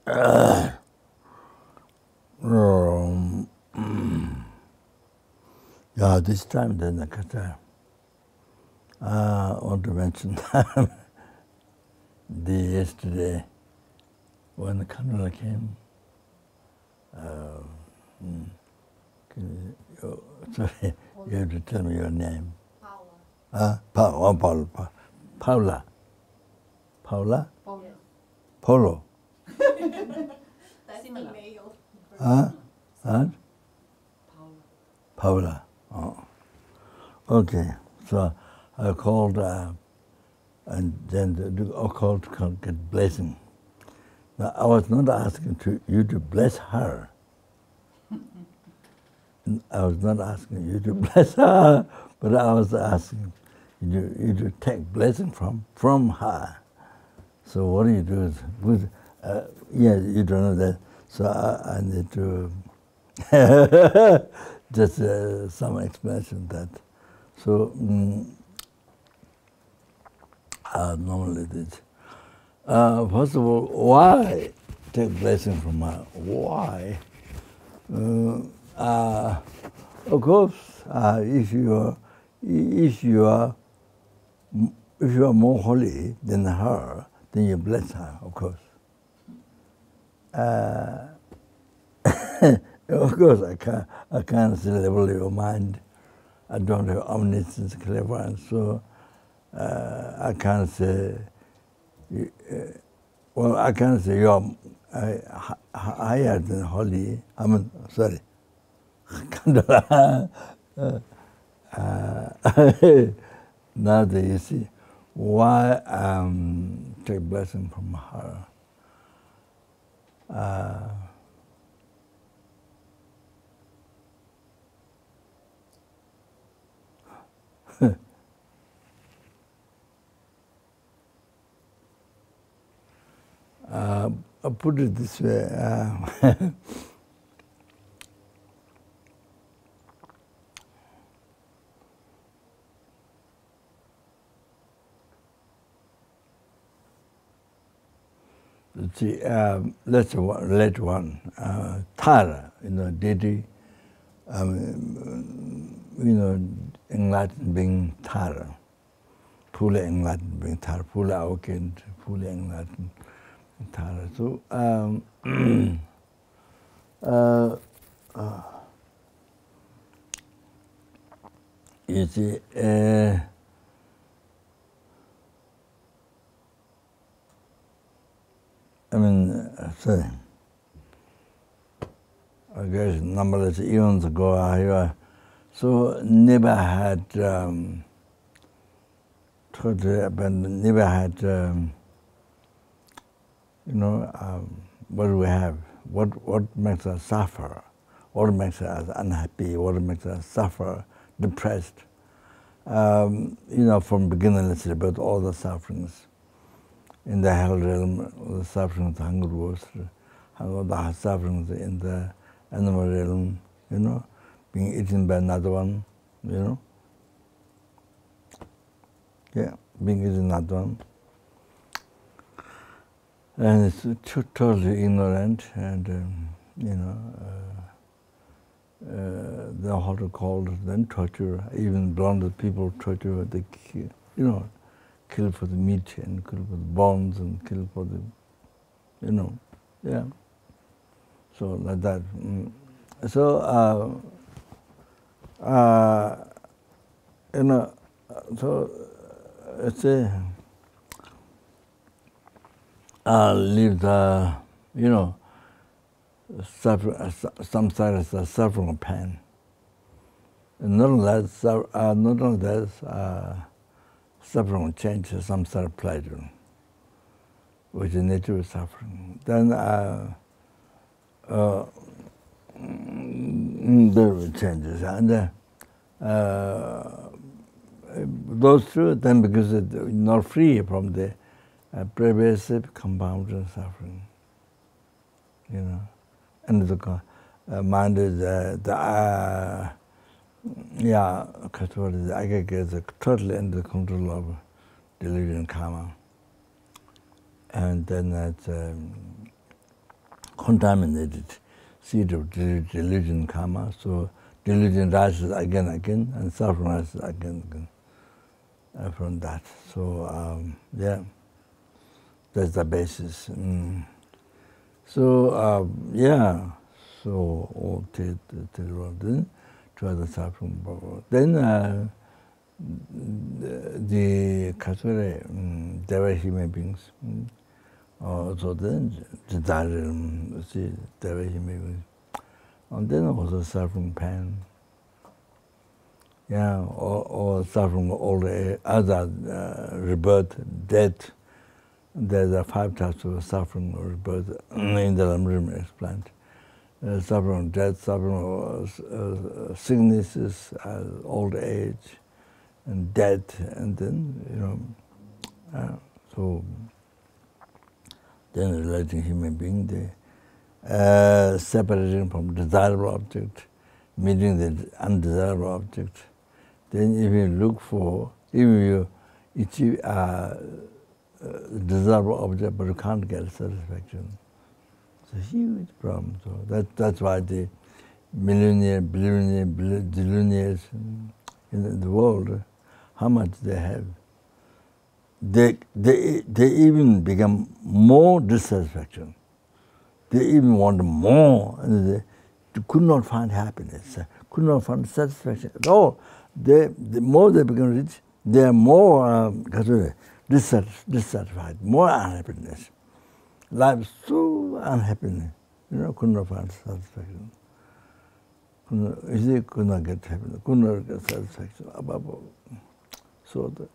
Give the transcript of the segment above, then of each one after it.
Yeah, this time then I want to mention yesterday when the Canada came. Sorry, you have to tell me your name. Paula. Paula. Paula? Yes. Polo. That's male. Huh? Paula. Paula. Oh. Okay. So I called, and then I called to get blessing. Now I was not asking you to bless her. I was not asking you to bless her, but I was asking you to take blessing from her. So what do you do is, yeah, you don't know that. So I need to just some explanation that. So normally this. First of all, why take blessing from her? Why? Of course, if you are more holy than her, then you bless her, of course. Of course, I can't see the level of your mind. I don't have omniscience, clairvoyance, so I can't say. Well, I can't say you're higher than holy. I mean, sorry. Now that you see why take blessing from her. I'll put it this way. See, let's let one Tara, deity, enlightened being Tara, fully enlightened being Tara, fully awakened, fully enlightened Tara. So, you see, sorry, I guess numberless eons ago, so never had never had, what do we have? What makes us suffer? What makes us unhappy? What makes us suffer, depressed? From beginningless rebirth, all the sufferings. In the hell realm, the sufferings, hunger, the sufferings in the animal realm, being eaten by another one, Yeah, being eaten another one. And it's totally ignorant, and, the Holocaust, then torture, even blinded people torture, they kill for the meat and kill for the bones and kill for the, yeah. So like that. So, so it's leave the, suffer, some sides are suffering pain. And not only that, suffering changes some sort of pleasure, which is nature of suffering. Then there are changes, and those two, then because it's not free from the pervasive compounded suffering, and the mind is the aggregates are totally under control of delusion karma. And then that's, contaminated seed of delusion karma. So delusion rises again, and suffering rises again, from that. So yeah, that's the basis. So yeah, so all then try the suffering. Then the Kasure, they were human beings. So then desire, see, they were human beings. And then also suffering pain. Yeah, or suffering all the other rebirth, death. There are 5 types of suffering or rebirth in the Lama explained. Suffering, death, suffering, sicknesses, old age, and death, and then so then relating human being, they separating from desirable object, meeting the undesirable object. Then if you look for, if you achieve desirable object, but you can't get satisfaction. It's a huge problem. So that's why the millionaire, billionaire, billionaires in the world, how much they have, they even become more dissatisfaction. They even want more, and they could not find happiness, could not find satisfaction at all. The more they become rich, they are more dissatisfied, more unhappiness. Life is so unhappy, could not find satisfaction. Could not get happiness, could not get satisfaction. So the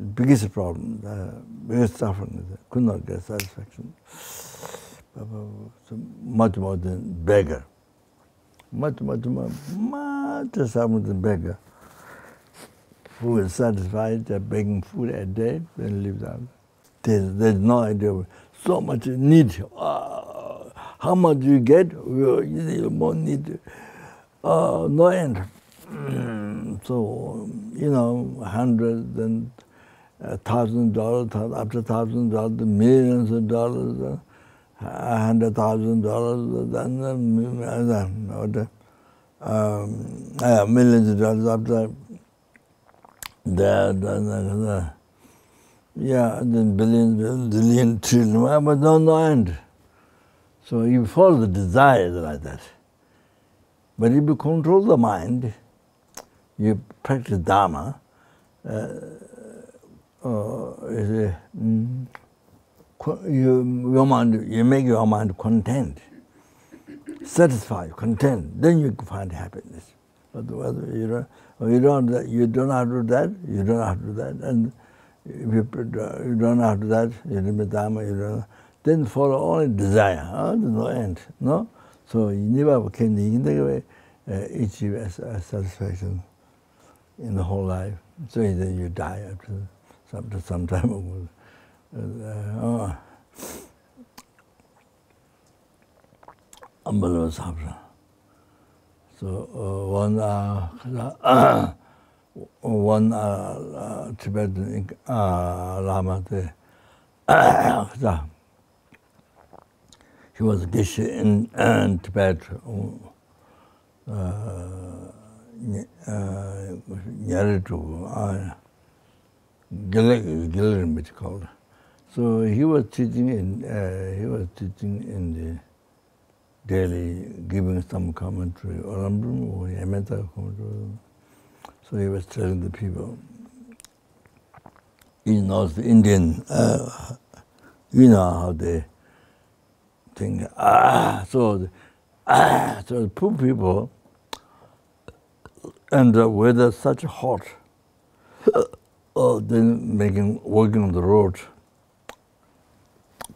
biggest problem, the biggest suffering is could not get satisfaction. So much more than beggar. Much suffering than beggar. Who is satisfied, they're begging food a day, then live out. There's no idea. So much need. How much you get, you more need. No end. So, hundreds and $1,000, after $1,000, millions of dollars, $100,000, then millions of dollars after that, then billion, trillion, but no end. So you follow the desires like that. But if you control the mind, you practice Dharma, you make your mind content, satisfied, content. Then you find happiness. Otherwise, you don't have to do that. You don't have to do that. And if you don't have to do that, you limit Dharma. Then follow only desire. There's no end. No. So you never can achieve satisfaction in the whole life. So then you die after some time. Unbelievable suffering. So one Tibetan Lama, he was a geshe in Tibet. Gillerin, which called. So he was teaching in the daily, giving some commentary or mental commentary. So he was telling the people, he knows the Indian, how they think. So the poor people, and the weather such hot, then working on the road.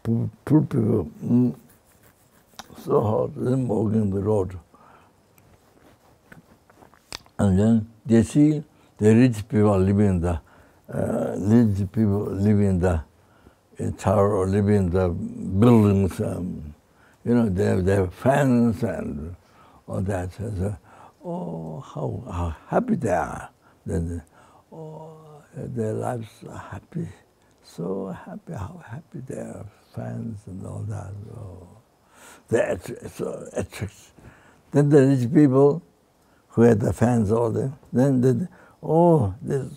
Poor people, so hot, then walking on the road. And then they see the rich people living in the tower or living in the buildings. They have fans and all that. So, how happy they are. Then, their lives are happy, so happy, how happy they are, fans and all that. They so attract. Then the rich people who had the fans all day, then there's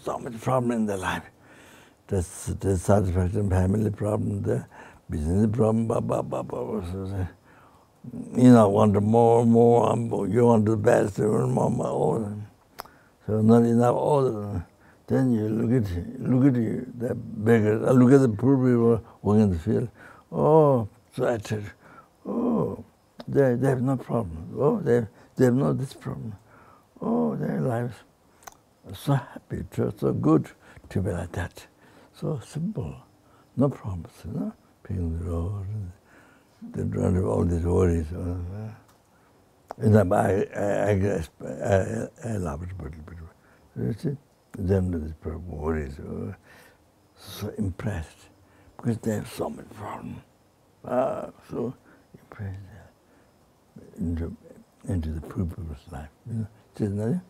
so much problem in their life. There's satisfaction, family problem, the business problem, want more, you want the best, more. So not enough order. Then you look at the beggars, look at the poor people walking in the field. Oh, so attractive. Oh, they have no problem. Oh, they have no this problem. Oh, their lives are so happy, so good to be like that. So simple, no problems, People on the road, they don't have all these worries. I love it, but you see, they don't have these worries. So impressed, because they have so much problem. So impressed into the poor people's life. Just nothing.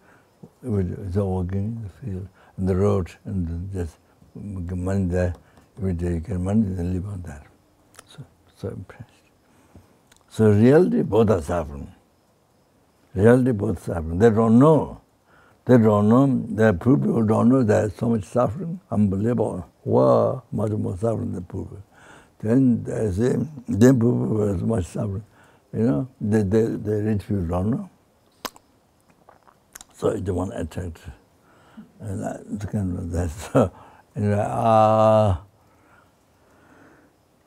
It's all walking in the field, on the road, and just get money there. Every day you get money, then live on that. So impressed. So reality, both are suffering. Reality, both suffering. They don't know. They don't know. The poor people don't know there's so much suffering. Unbelievable. Wow, much more suffering than poor people. Then they say, then poor people have so much suffering. The rich people don't know. So they want to attract. And that's kind of that. So anyway,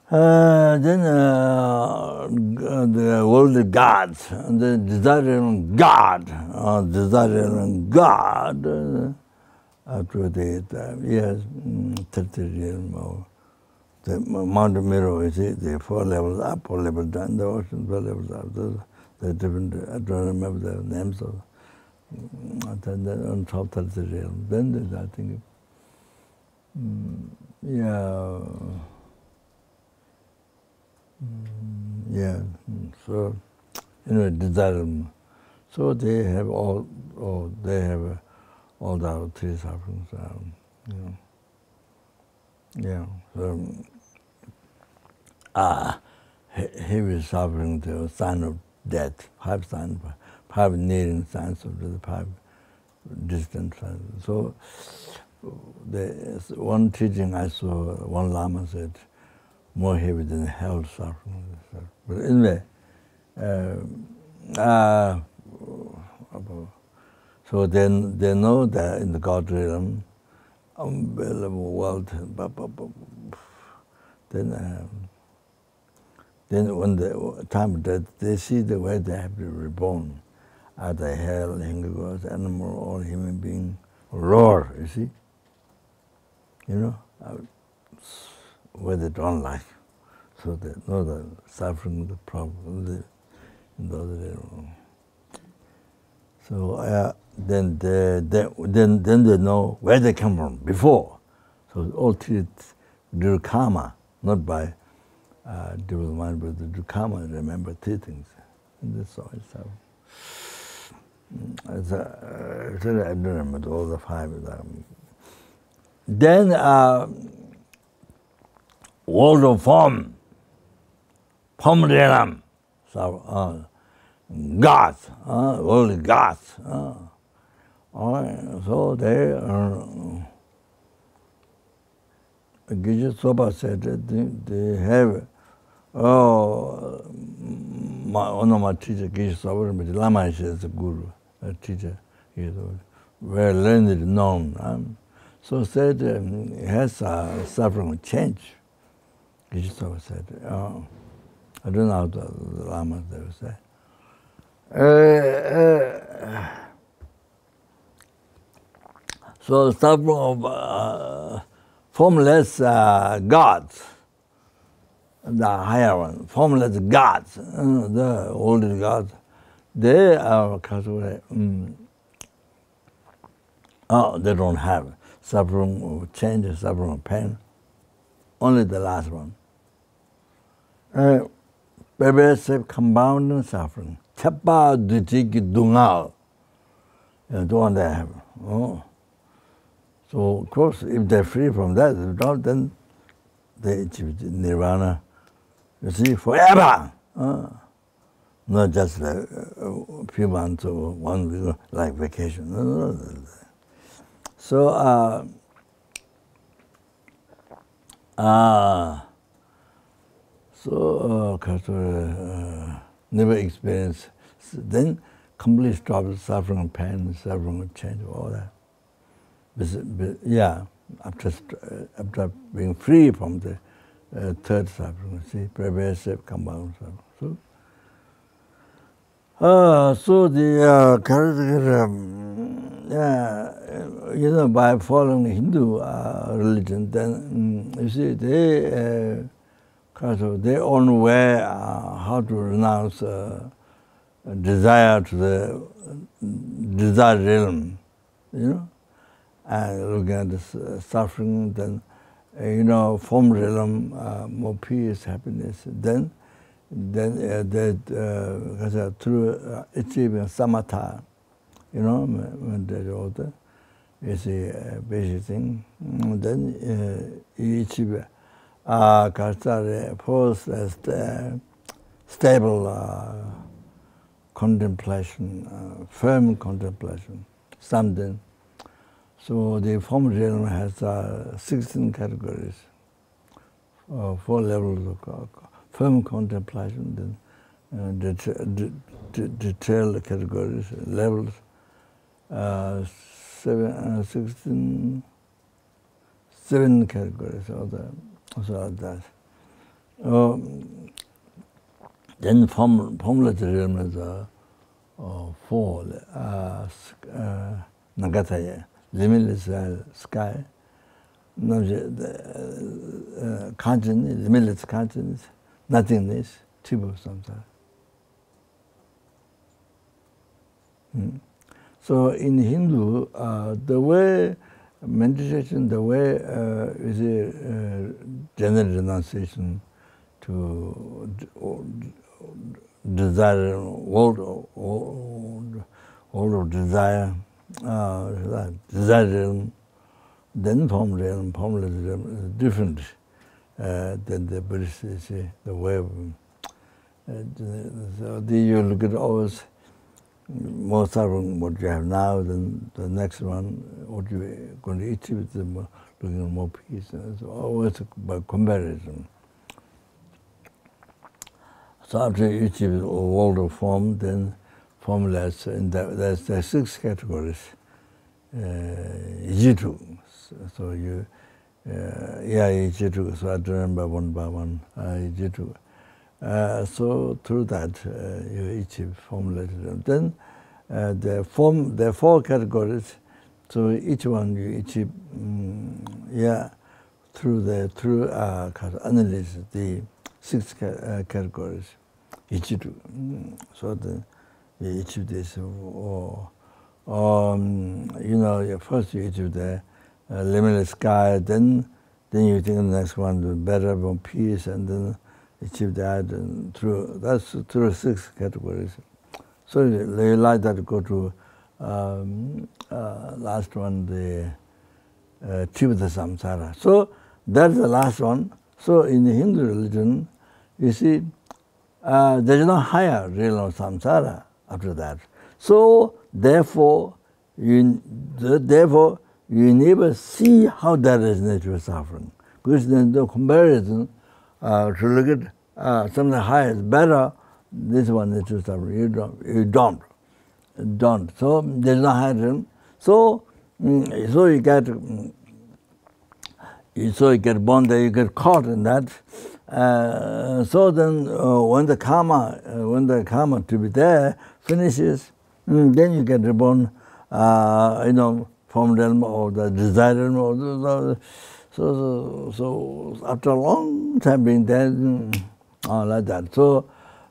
then the worldly gods, the desiring God, after the years, 30 years more. The Mount Miro, you see, the 4 levels up, 4 levels down, the ocean, 4 levels up. The different, I don't remember the names of on top 30 realms. Then there's, I think, so anyway, desire. So they have all the 3 sufferings. Heavy suffering, the sign of death, 5 signs, 5 nearing signs of the 5 distant signs. So one teaching I saw, one Lama said, more heavy than hell suffering. But anyway, so then they know that in the God realm, unbelievable world. Then when the time of death, they see the way they have to be reborn. Either hell, hunger gods, animal, or human being, roar, you see? Where they don't like. So they know the suffering, the problem, in the other day. So then they know where they come from before. So all treated due karma, not by devil's mind, but the due karma. Remember 3 things. And that's all it's I don't remember all the 5 of them. Then world of form realm, so gods, worldly gods. So they Zopa said that they have, one of my teachers, Zopa, but Lama is a guru, a teacher, he is very learned, known. So said he has suffering change. Zopa said, I don't know how the Lama they would say. So suffering of formless gods, the higher one, formless gods, the older gods, they are they don't have suffering of change, suffering of pain, only the last one. Pervasive compounding suffering. Chapa duchiki dungal. Don't want to have. So of course, if they're free from that, if not, then they achieve nirvana. You see, forever. not just like a few months or 1 week, like vacation. No. So, never experienced. Then completely stopped suffering, pain, suffering, change, all that. But yeah, after being free from the third suffering, see, pervasive compound suffering. So the character, by following Hindu religion, then you see they own way how to renounce desire to the desire realm, and looking at this suffering, then form realm, more peace, happiness. Then through achieving samatha, meditation, is a basic thing. Then you achieve first stable contemplation, firm contemplation, something. So the form realm has 16 categories, 4 levels of firm contemplation, then detailed categories, levels, 7 categories, also like that. Then formless realm is 4, Nagataya, limitless sky, consciousness, limitless consciousness, nothingness, Tibu samsara. So in Hindu, the way meditation, the way is a general renunciation to desire, world of desire, desire realm, then form realm, formless realm is different than the Buddhist say, the way of. So you look at always more suffering what you have now, then the next one, what you are going to achieve, looking at more peace. So always by comparison. So after you achieve a world of form, then formless, and there's 6 categories. Jitu. So you, Jitu, so I remember one by one, Jitu. So through that, you achieve formless. Then there are 4 categories. So each one you achieve, through analyze the 6 categories. Ichitu. So you achieve this, first you achieve the limitless sky, then you think the next one the better, more peace, and then achieve that, and that's through 6 categories. So you like that go to last one, the Tivata Samsara. So that's the last one. So in the Hindu religion, you see, there is no higher realm of samsara after that. So therefore, you never see how that is natural suffering. Because then the comparison to look at something higher is better, this one natural suffering. You don't. So there is no higher realm. So you get born there, you get caught in that. So then when the karma to be there finishes, then you get reborn, form realm or the desire realm. Or so after a long time being there, like that. So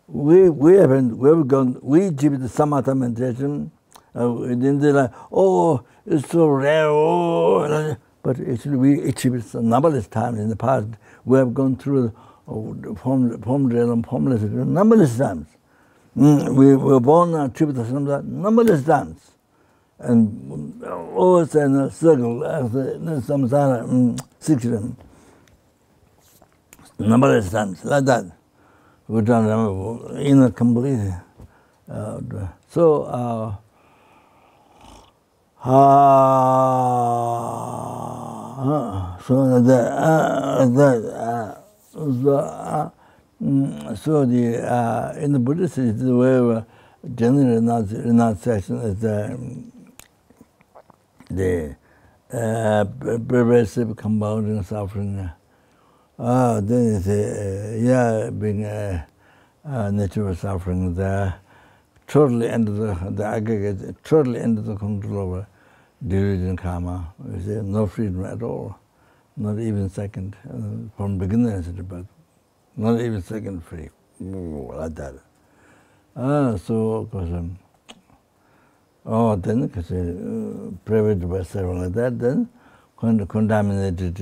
we achieved the samatha meditation. Then they're like, oh, it's so rare. But actually we achieved numberless times in the past. We have gone through form realm, formless realm, numberless times. We were born and achieved numberless times. And always in a circle, samsara, 6 realm, numberless times, like that. without inner complete. So in the Buddhist is the way of general renunciation is the pervasive compounding suffering. Then it's being natural suffering there. Totally under the aggregates, totally under the control of delusion karma. You see, no freedom at all, not even second, from beginners to birth, not even second free, like that. So, of course, then, because private by several like that, then contaminated,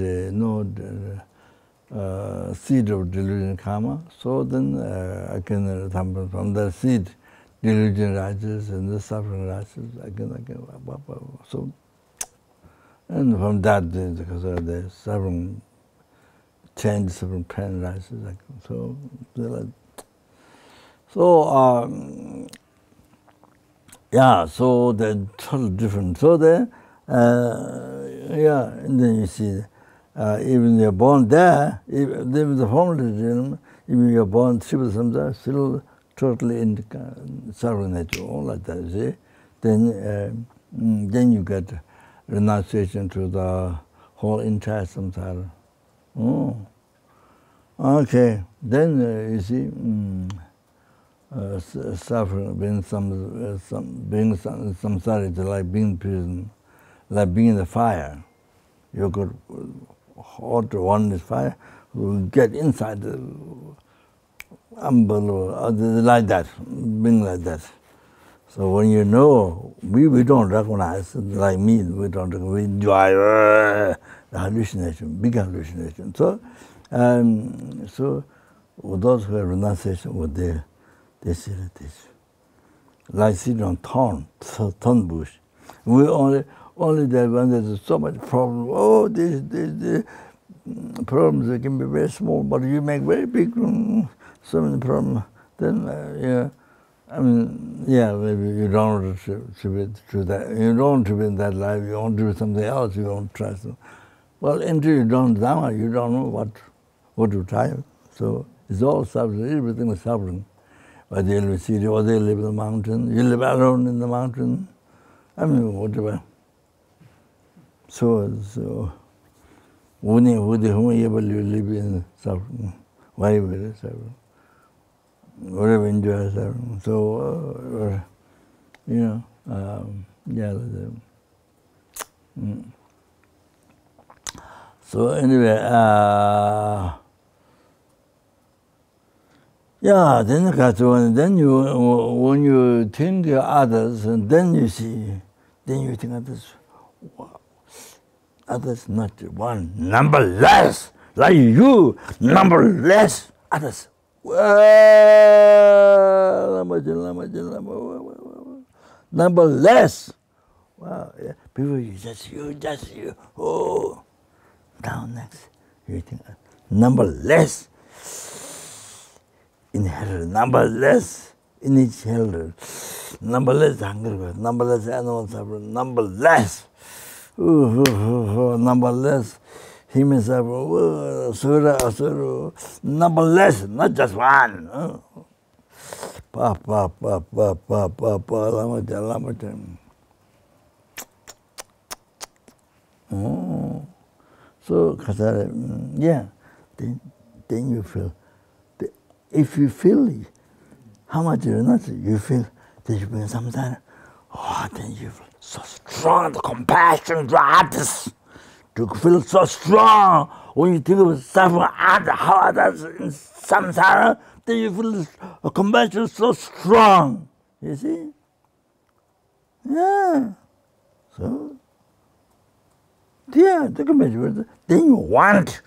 seed of delusion karma. So then, I can, from the seed, delusion rises and the suffering rises again. So, and from that, because of the suffering change, suffering pain rises. So, so they're totally different. So then, and then you see, even you're born there, even the formalism, even you're born Shiva Samsara, still totally in the suffering nature, all like that, you see. Then you get renunciation to the whole entire samsara. Okay. Then you see, suffering, being samsara is like being in prison, like being in the fire. You could hot one is fire, you get inside the unbelievable, like that, being like that. So when you know, we don't recognize, like me, we enjoy the hallucination, big hallucination. So, so those who have renunciation, they see this. Like sitting on thorn bush. We only that when there's so much problem, these problems, they can be very small, but you make very big, so many problems, then, maybe you don't want to that. You don't want to be in that life, you want to do something else, you don't try to. Well, until you don't Dharma, you don't know what to try. So it's all suffering, everything is suffering. Whether you live in the city or they live in the mountain, you live alone in the mountain, whatever. So when you live in suffering, why you live suffering? Whatever enjoy suffering. So, So anyway, then when you think others, and then you think others, wow, others not one, numberless, like you, numberless others. Numberless. Wow, yeah. People, just you. Oh, down next. You think numberless. Inhaler, numberless. Inhaler, numberless hunger, numberless animal suffering, numberless. Numberless. Human suffering, asura, numberless, not just one. So, then you feel. If you feel how much you feel that you've been samsara, then you feel so strong, the compassion to others. To feel so strong when you think of suffering how others in samsara, then you feel a compassion so strong. You see? Yeah. So, the compassion. Then you want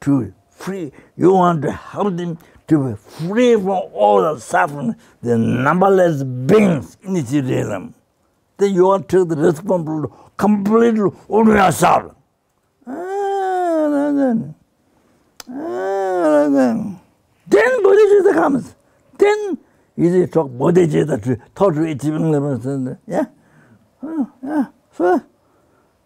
to free. You want to help them to be free from all the suffering, the numberless beings in this realm. Then you want to take the responsibility completely on yourself. Then bodhichitta comes. Then you talk bodhichitta to total achieving level. Yeah? Oh, yeah. So,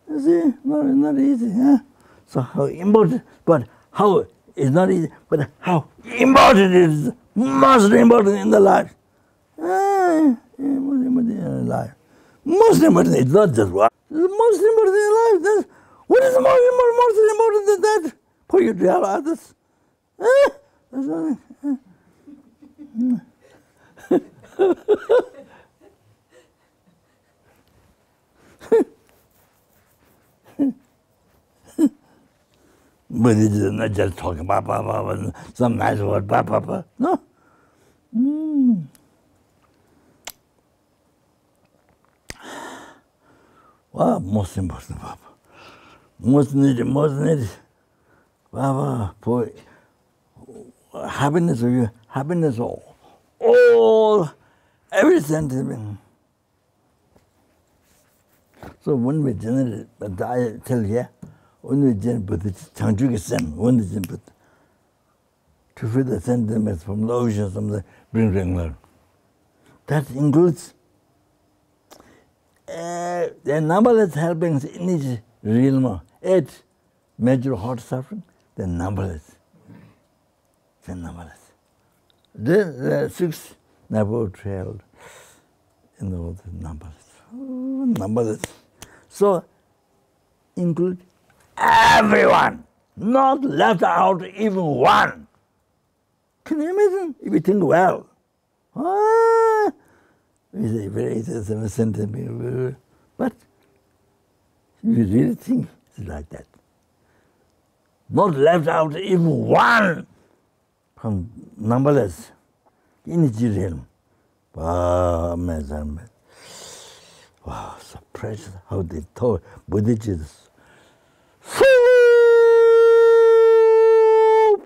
you see, not easy. Yeah? So how important, but how it's not easy, but how important it is, most important in the life. Most important in life. Most important, it's not just one. It's the most important in life. That's, what is the most important than that? For you to help others. That's nothing. But it is not just talking about some nice word, no. Wow, most important, Baba. Most needed, Baba, for happiness of you, happiness of all, every sentiment. So when we generate, but I tell you, when we generate, but it's Changchuki Sen, when we generate, to feel the sentiments from the ocean, from the bring. That includes the numberless helpings in each realm, 8 major heart suffering, they're numberless. They're numberless. The 6 Nepal trailed in the world, numberless. Numberless. So, include everyone, not left out even one. Can you imagine if you think well? It's a sentiment, but you really think it's like that. Not left out even one from numberless energy realm. Wow, amazing. Wow, so precious how they taught bodhichitta. So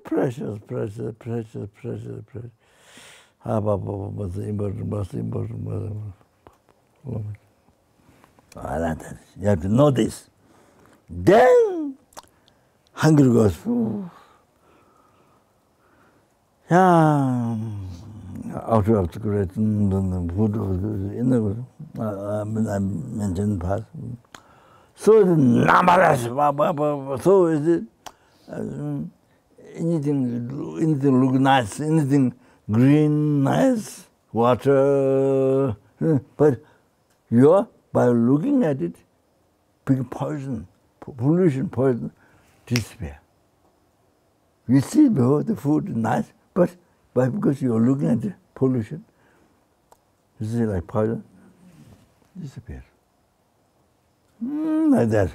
precious. Most important. I like that. You have to know this. Then hunger goes. Yeah, outer obscuration, food in the I mentioned past. So it's numberless. So is it anything look nice, anything green, nice, water, but you're, by looking at it, big poison, pollution, poison, disappear. You see the food is nice, but because you're looking at the pollution, you see like poison, disappear. Like that.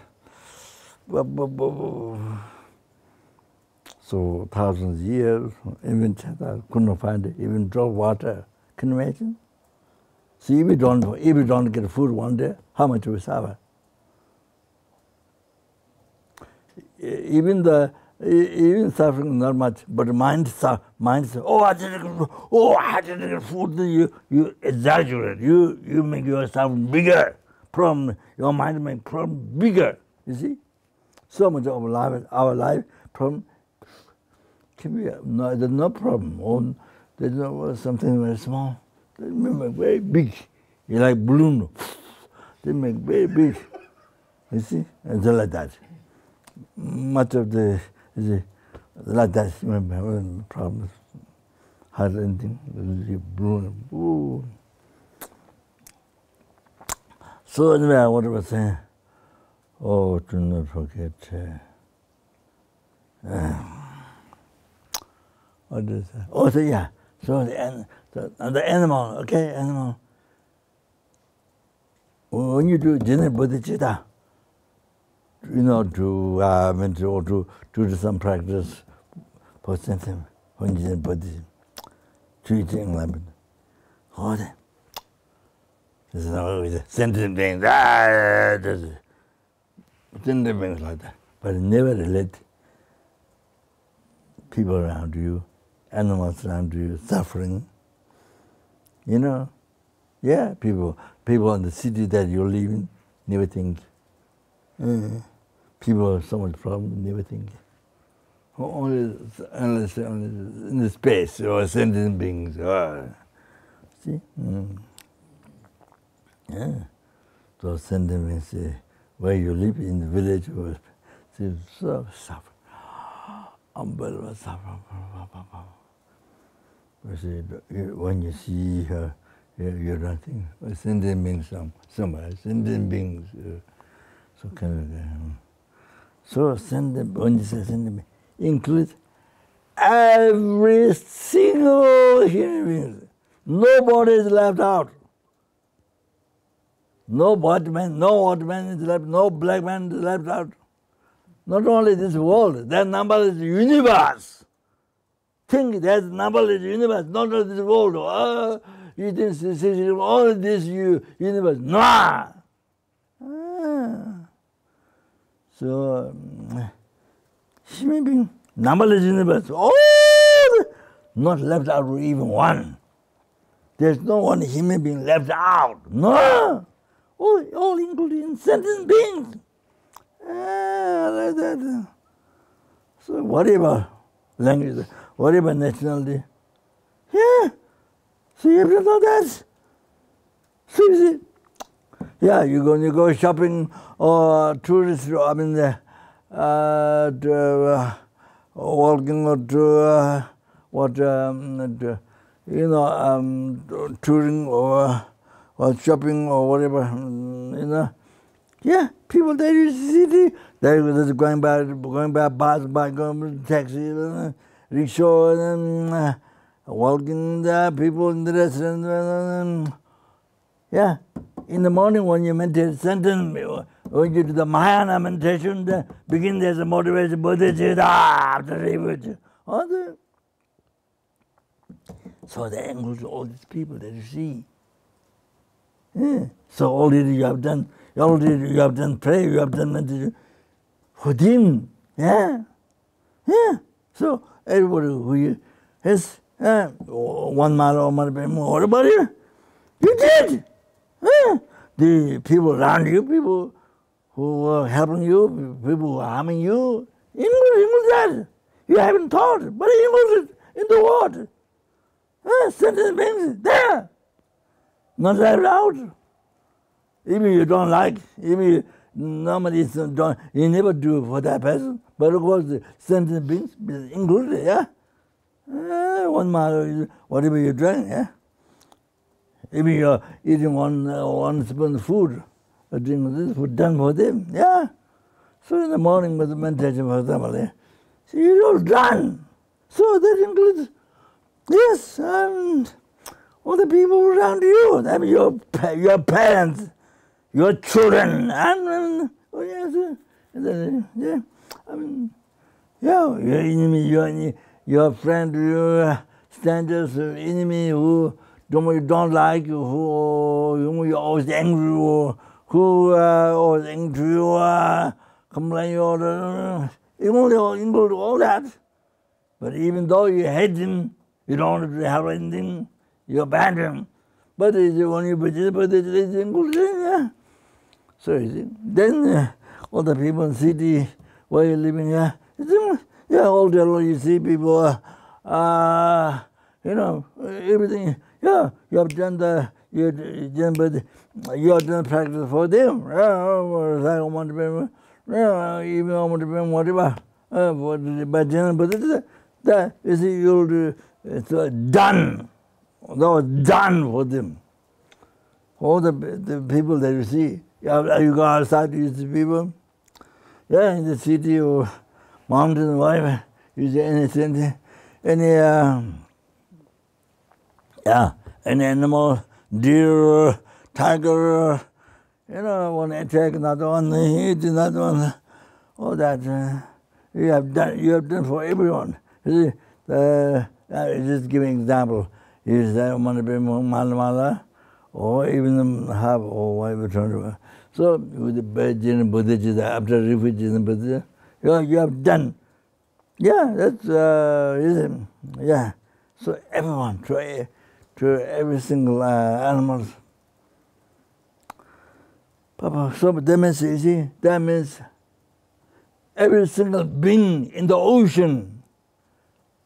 So thousands of years, even couldn't find it, even drop water. Can you imagine? See, if we don't get food one day, how much we suffer? Even suffering not much, but mind I didn't get food. You exaggerate. You make yourself bigger. Problem. Your mind make problem bigger. You see, so much of our life problem can be there's no problem. Or there's no something very small. They make very big. You like balloon. They make very big. You see, and so like that. Much of the like that. Remember problems. Hard anything. Balloon. So anyway, what I was saying. Oh, do not forget. What is that? Oh, so yeah. So the animal, okay, animal. When you do general bodhichitta, to do some practice for sentiment, when you general bodhichitta, treating enlightenment. Oh, this is always sentient beings. Sentient beings like that. But never let people around you, animals around you, suffering. Yeah, people in the city that you live in, never think. People have so much problem, never think. only unless in the space or sentient beings. See? Yeah. So sentient beings, where you live in the village, so suffer. Unbelievable suffer. When you see her, you're nothing. Sentient beings somewhere. Sentient beings. So sentient, when you say sentient being, includes every single human being. Nobody is left out. No white man is left, no black man is left out. Not only this world, that number is the universe. Think that number is the universe, not only this world. You think only this universe. No! So, human being, numberless universe, all not left out even one. There's no one human being left out. No! All including sentient beings. Like that. So whatever language, whatever nationality, yeah. So you have to know that. So you see, yeah, you go shopping or tourist, walking or touring or shopping or whatever, Yeah, people that you see, they're going by bus, going by taxi, rickshaw, walking there, people in the restaurant. Yeah, in the morning when you meditate, when you do the Mahayana meditation, begin there's a motivation, bodhichitta, after rebirths. So that includes all these people that you see. Yeah. So already you have done prayer, you have done meditation for them. Yeah. Yeah. So everybody who has 1 mile or more, what about you? You did. Yeah. The people around you, people who are helping you, people who are harming you, include that. You haven't thought, but include it in the word. Sentient beings there. Not left out. Even you don't like, even normally you never do for that person, but of course the sentient beings included, yeah? 1 mile, whatever you drink, yeah? Even you're eating one spoon of food, or drink this food done for them, yeah? So in the morning with the meditation for example, so you're all done. So that includes, yes, and all the people around you, I mean your parents, your children, and your enemy, your friend, your strangers, enemy who you don't like, whom you're always angry, or who always angry, or complain, or include all that. But even though you hate them, you don't want to have anything, you abandon. But when you participate, it's included, yeah. So then all the people in the city where you're living, yeah, all day long you see people, everything, yeah, you have done you have done practice for them, even whatever, but you see, you'll do, it's done. That was done for them. All the people that you see, you go outside, you see people. Yeah, in the city or mountain, whatever, you see any animal, deer, tiger, one attack another one, eat another one, all that. You have done for everyone. You see, just giving example. You say, Mala, or even have, or whatever. So, with the bodhichitta, after refugees, you have done. Yeah, that's, yeah. So, everyone, to every single animal. Papa, so that means, you see, that means every single being in the ocean,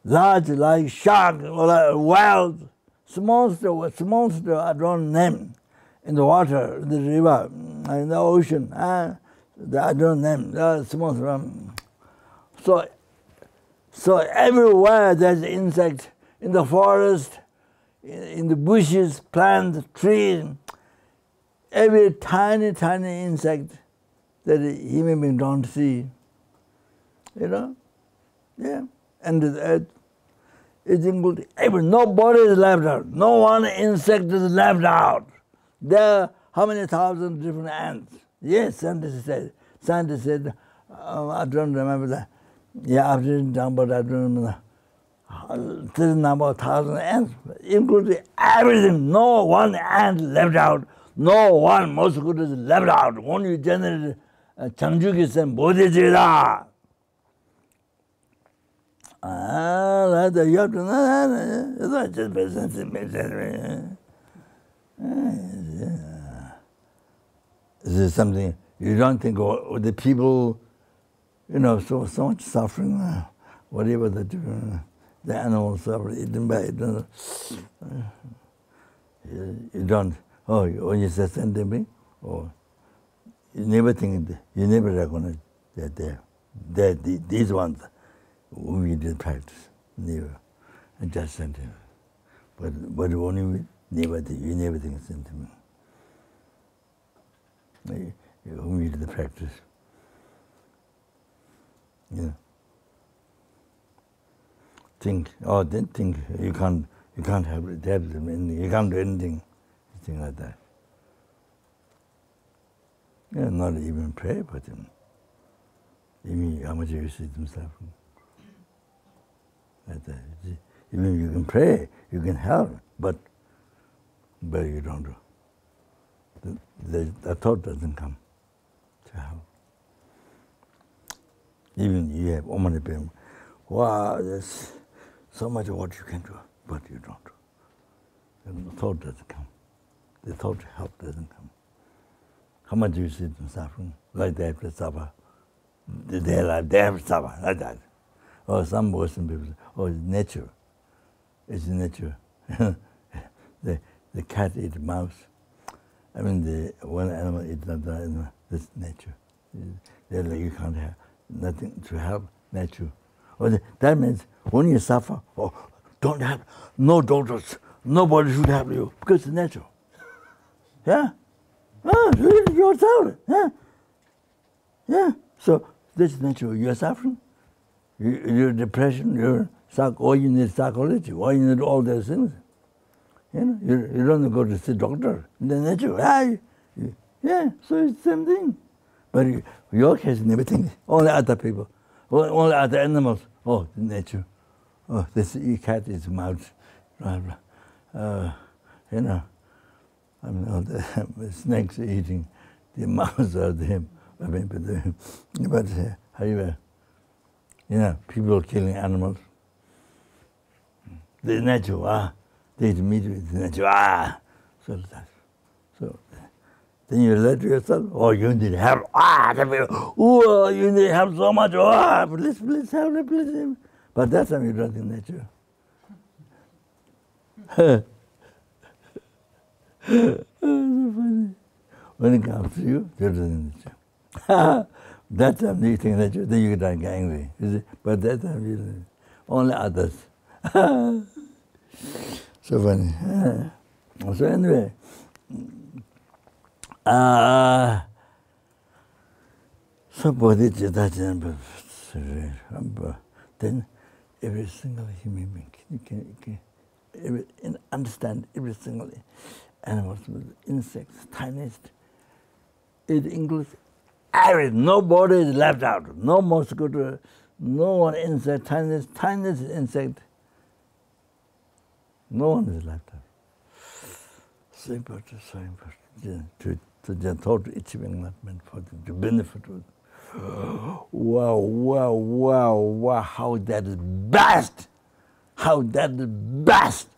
large like shark or like wild, smallest I don't name, in the water, in the river, in the ocean, I don't name, smallest one. So everywhere there's insect, in the forest, in the bushes, plants, trees, every tiny insect that human being don't see, yeah, and the earth is included. Nobody is left out. No one insect is left out. There are how many thousand different ants? Yes, scientists said, I don't remember that. Yeah, I've written down, but I don't remember. There's a number of 1,000 ants, including everything. No one ant left out. No one mosquito is left out. Only generate Changjukis and bodhichitta. You have to know that. This is something you don't think of. The people, so much suffering, whatever they do. The animals suffer, eaten by it. You don't, when you say sentient, you never think, you never recognize that these ones whom we did practice, never, and just sentient. But only you never think sentient. Whom we did practice. Yeah. Then think you can't have anything, you can't do anything like that. Yeah, not even pray for them. Even how much you see them suffering. Like that. Even you can pray, you can help, but you don't do. The thought doesn't come to help. Even you have many people. Wow, there's so much of what you can do, but you don't. The thought doesn't come. The thought to help doesn't come. How much do you see them suffering? Like they have to suffer. They have to suffer, like that. Or some Western people say, it's nature. It's nature. the cat eats mouse. I mean, one animal eats another animal. That's nature. You can't have nothing to help nature. That means when you suffer, don't have no doctors, nobody should help you because it's natural. Yeah? Live yourself. Yeah? Yeah. So this is natural. You're suffering. You're depression, all you need psychology, all you need all those things. You don't go to see doctor. The natural. Yeah, so it's the same thing. But your case, never think. Only other people. Only other animals. Nature. This cat is mouse. I mean, all the snakes are eating the mouse or them. But however, people are killing animals. The natural. They eat meat with the natural. So then you let yourself, you need help. You need help so much. Please help, please. But that time you don't think nature. So funny. When it comes to you, you're doing nature. That time you think nature, then you get angry. But that time you don't. Only others. So funny. So anyway. So bodhichitta, then every single human being can understand every single animals, insects, tiniest. It includes everything. Nobody is left out. No mosquito, no one insect, tiniest insect. No one is left out. So important. To the total achievement for them, to benefit of them. Wow, how that is best! How that is best!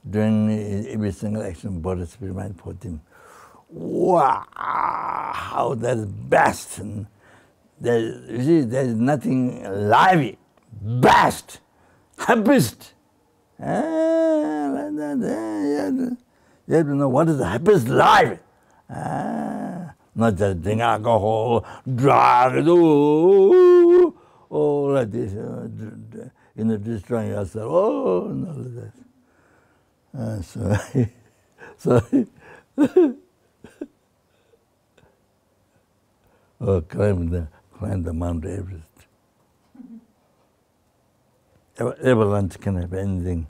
During every single action, body, spirit, mind for them. Wow, how that is best! And you see, there's nothing lively, best, happiest. Like that, you have to know what is the happiest life. Not just drink alcohol, drugs, like this, destroying yourself. Oh, no, like that. Sorry. Oh, climb the Mount Everest. Avalanche can have anything.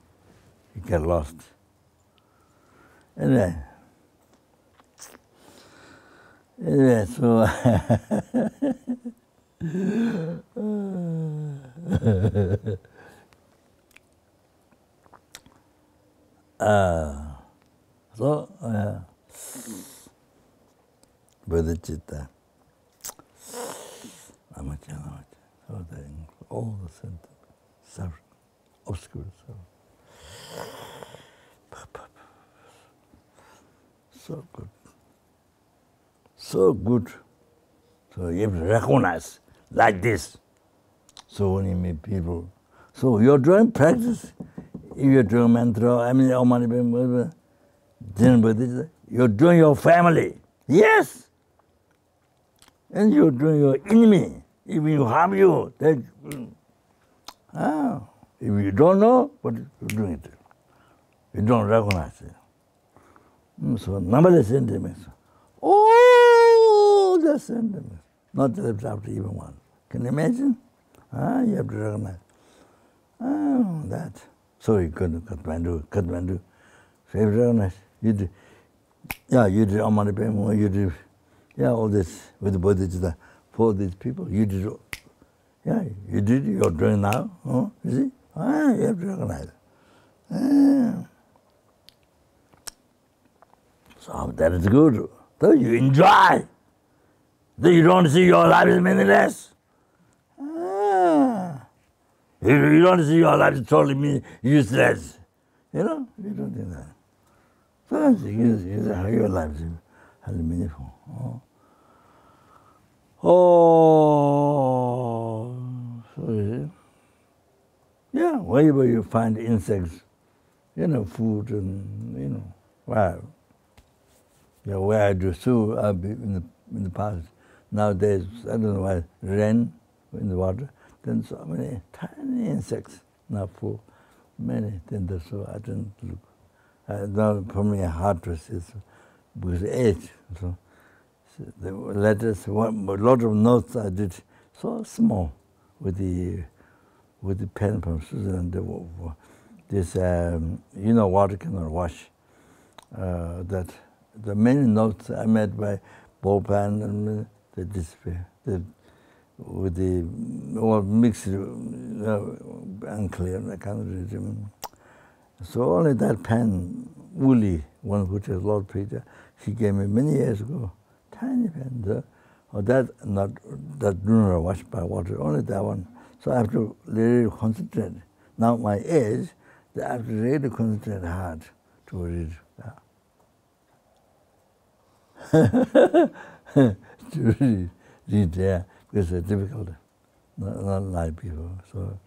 You get lost. Anyway, so bodhichitta, Lama, all the sentient, suffering, obscure suffering. So good. So good. So you have to recognize like this. So when you meet people, so you're doing practice. If you're doing mantra, you're doing your family. Yes. And you're doing your enemy. If you harm you, then, if you don't know, but you're doing it. You don't recognize it. So numberless sentiments. Oh, the sentiments. Not left after even one. Can you imagine? You have to recognize. That. So you go to Kathmandu. So you recognize. You do. Yeah, you did Amaripemo, you did, all this with the bodhichitta for these people. You did, you did, you're doing now. You see? You have to recognize. So that is good. So you enjoy. So you don't see your life as meaningless. You don't see your life as totally useless. You don't do that. So you see how your life is highly meaningful. So you see? Wherever you find insects, food and, wild. Where I do so in the past. Nowadays, I don't know why, rain in the water, then so many tiny insects, now for many, then so I didn't look. Now for me, hard to see, because age. So the letters, a lot of notes I did so small with the pen from Switzerland. This, water cannot wash. That the many notes I made by ball pen and they disappear. With the all mixed, unclear, I can't read them. So only that pen, woolly one, which is Lord Peter, he gave me many years ago. Tiny pen, that do not wash by water, only that one. So I have to really concentrate. Now my age, I have to really concentrate hard to read. To read there, because it's difficult, not like people. So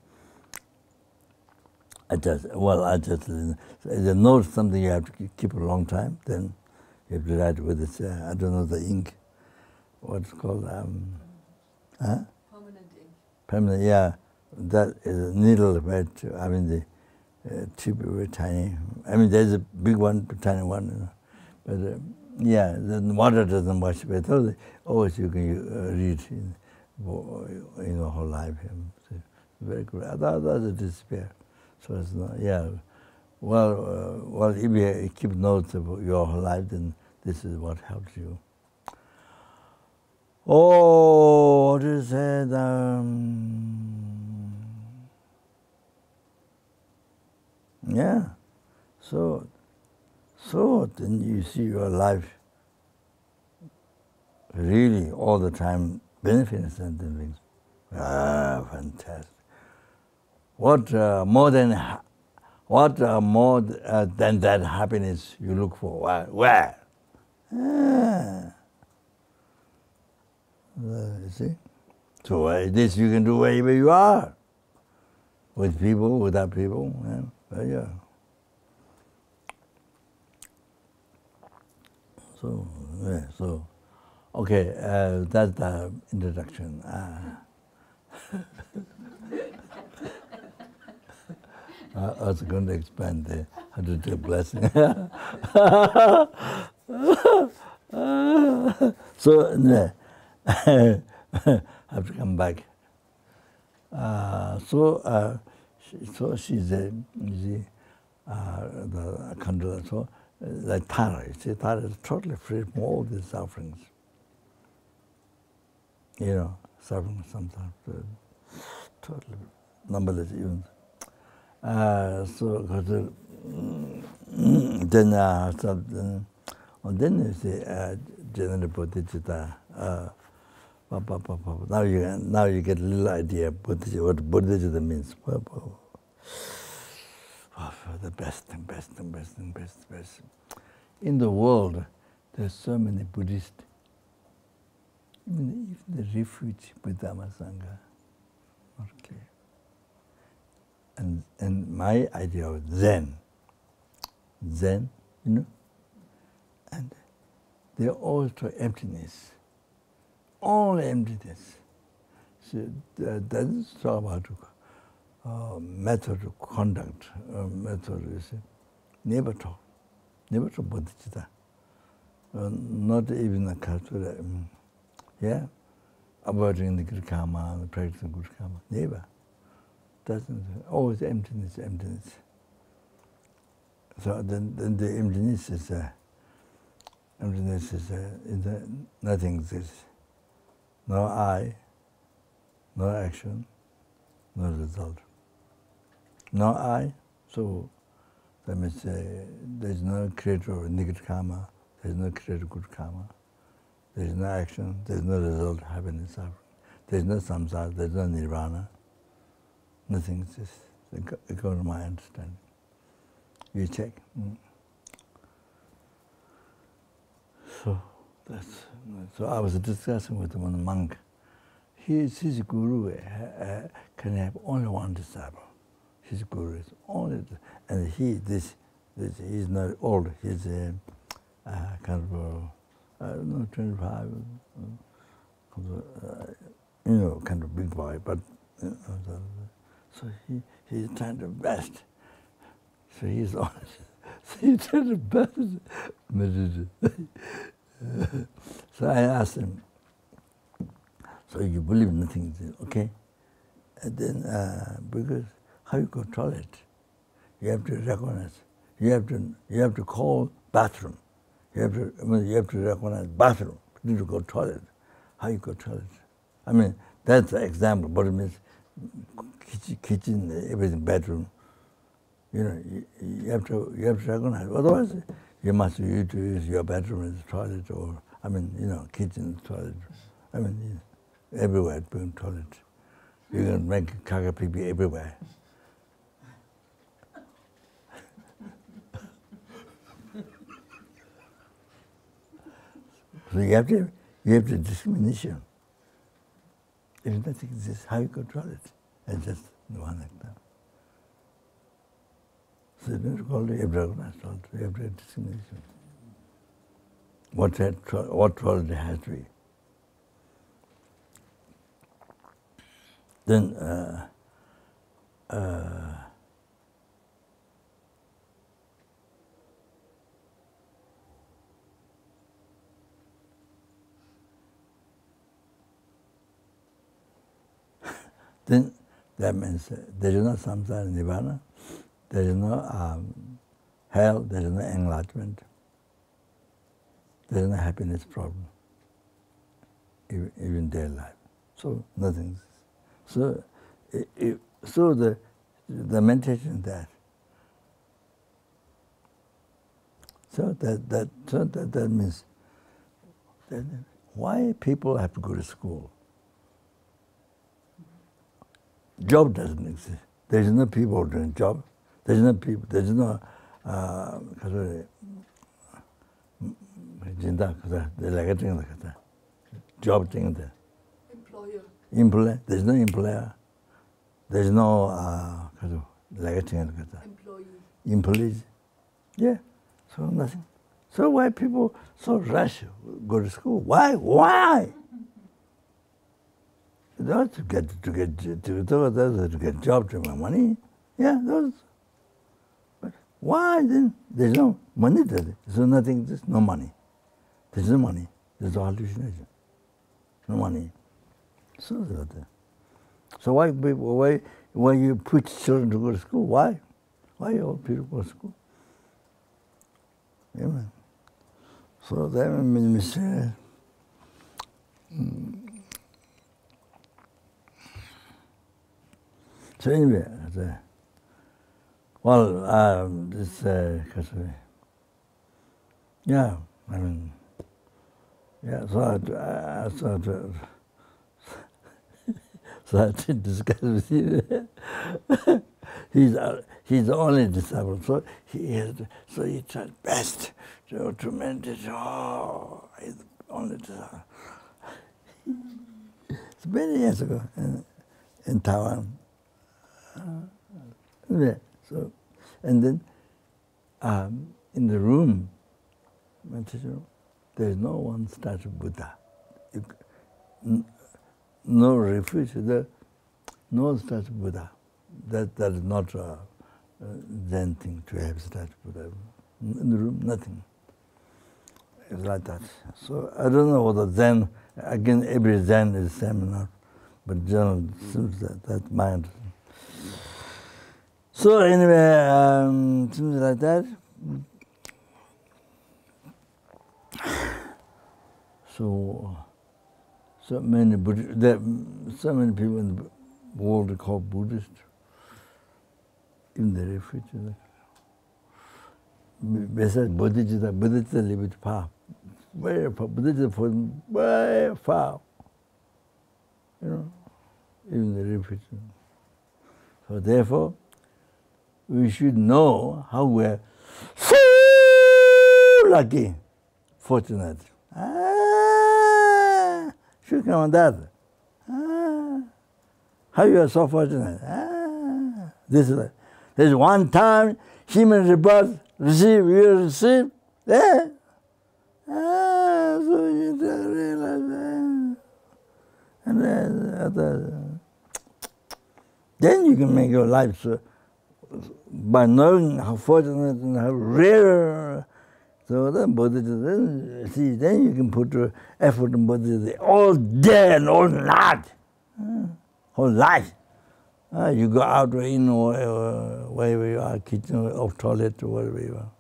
the note is something you have to keep a long time, then you have to write with it. I don't know the ink, what's called, Permanent ink. Permanent, yeah. That is a needle, right? The tube is very tiny. There's a big one, but tiny one, but the water doesn't wash away. So always you can read in your whole life. So very good. Otherwise it disappears. So it's not, Well, if you keep notes of your whole life, then this is what helps you. What is it? So then you see your life really all the time benefiting certain things. Fantastic. What more than that happiness you look for? Where? You see? So this you can do wherever you are, with people, without people. Yeah. Yeah. So, yeah, so, okay, that's the introduction. I was going to expand the 100 blessing. So, yeah, I have to come back. So she's the controller. So, like Tara, you see, Tara is totally free from all these sufferings. You know, suffering sometimes, totally numberless even. So, then you see general bodhichitta. Now you get a little idea of what bodhichitta means. The best. In the world, there's so many Buddhists, even the refuge Buddha Sangha, not clear. And my idea of Zen, you know, and they're all to emptiness, only emptiness. So that doesn't talk about method of conduct, method, you see. Never talk bodhicitta. Not even a culture, avoiding the good karma, practicing good karma, never. Doesn't, always emptiness. So then the emptiness is in the nothing exists. No I, no action, no result. No I, so that means there's no creator of negative karma, there's no creator of good karma, there's no action, there's no result, happiness, suffering. There's no samsara, there's no nirvana. Nothing exists, according to my understanding. You check. So I was discussing with one monk. His guru can have only one disciple. His guru is only, and he's not old. He's kind of, I don't know, 25, kind of big boy, but so he's trying to best. So he's honest. So he's trying to best meditation. So I asked him, so you believe nothing, okay? And then, because how you control it? You have to recognize. You have to call bathroom. You have to recognize bathroom. You need to go toilet. How you control it? I mean, that's the example, but it means kitchen, everything, bedroom. You know, you have to recognize. Otherwise, you must use your bedroom as a toilet, or kitchen, toilet. Everywhere being toilet. You can make kaka-pee everywhere. So you have to discrimination. If nothing exists, how you control it? And just one like that. So you don't call it recognized also. You have to have discrimination. What quality has to be. Then then that means there is no samsara nirvana, there is no hell, there is no enlightenment, there is no happiness problem, even their life. So nothing. So the meditation that. So that means that why people have to go to school? Job doesn't exist. There's no people doing job. There's no people. There's no job thing. Employer. Employer, there's no employer. There's no employees. Yeah, so nothing. So why people so rush go to school? Why? Why? Those to get job to make money. Yeah, those. But why then? There's no money there. So nothing. There's no money. There's no money. There's no hallucination. No money. So why people? Why you put children to go to school? Why? Why all people go to school? Yeah, man. So that means. So anyway, well, this yeah, I mean, yeah. So I did discuss with you. He's the only disciple, so he tried best to meditate. Oh, he's the only disciple. It's many years ago in Taiwan. Yeah, so, and then in the room, there's no one statue of Buddha. No refuge there, no statue of Buddha. That is not a Zen thing to have statue of Buddha. In the room, nothing. It's like that. So I don't know whether Zen, again, every Zen is the same or not, but general seems that mind. So anyway, things like that. So many people in the world are called Buddhist in the refuge. Besides bodhichitta, live it far, very far. Bodhichitta for very far. In the refuge. So therefore, we should know how we're so lucky, fortunate. Should come on that. How you are so fortunate. There's one time human rebirth you receive. Yeah. So you don't realize that. And then you can make your life so, by knowing how fortunate and how rare. So then bodhichitta, then you can put your effort in bodhichitta all day and all night, whole life. You go out or in or wherever you are, kitchen or toilet or wherever you are.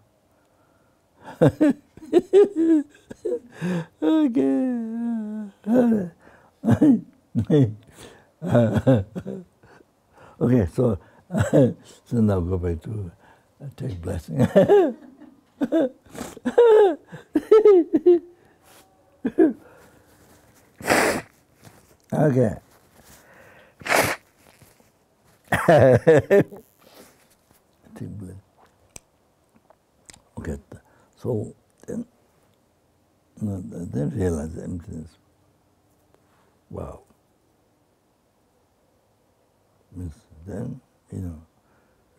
Okay. Okay, so now go back to take blessing. Okay. Take blessing. Okay, so then realize the emptiness. Wow. Means then,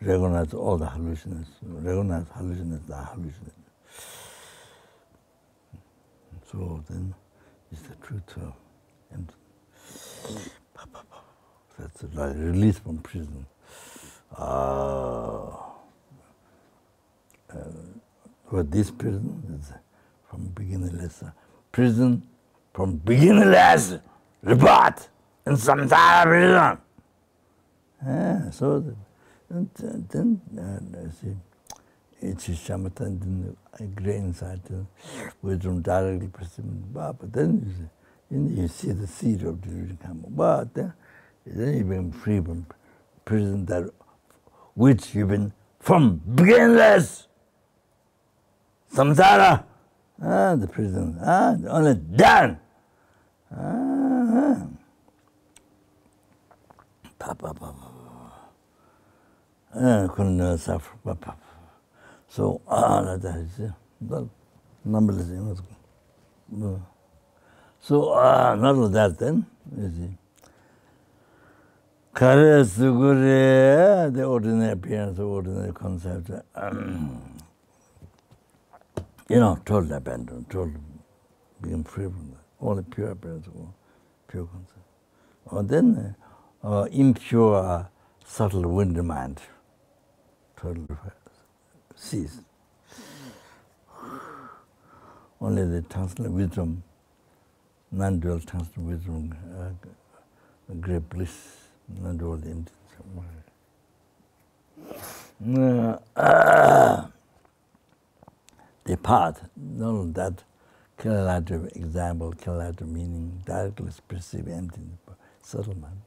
recognize all the hallucinations. Recognize hallucinations, the hallucinations. So then it's the truth of emptiness. That's like release from prison. But this prison is from beginningless. Prison from beginningless, rebirth in samsara prison. So then see, it's shamatha, and then I grain inside wisdom directly perceiving. But then you see the seed of delusion come. But then you become free from prison that which you've been from beginningless samsara. The prison. Only done. Couldn't suffer. So, that is numberless things. So, not only that then, you see. Karasugure, the ordinary appearance, ordinary concept, total abandon, total being free from that. Only pure appearance, pure concept. Or then impure, subtle wind mind, total cease. Only the transcendental wisdom, non-dual transcendental wisdom, great bliss, non-dual emptiness. The path, not only that, cumulative example, cumulative meaning, directly perceive emptiness, subtle mind,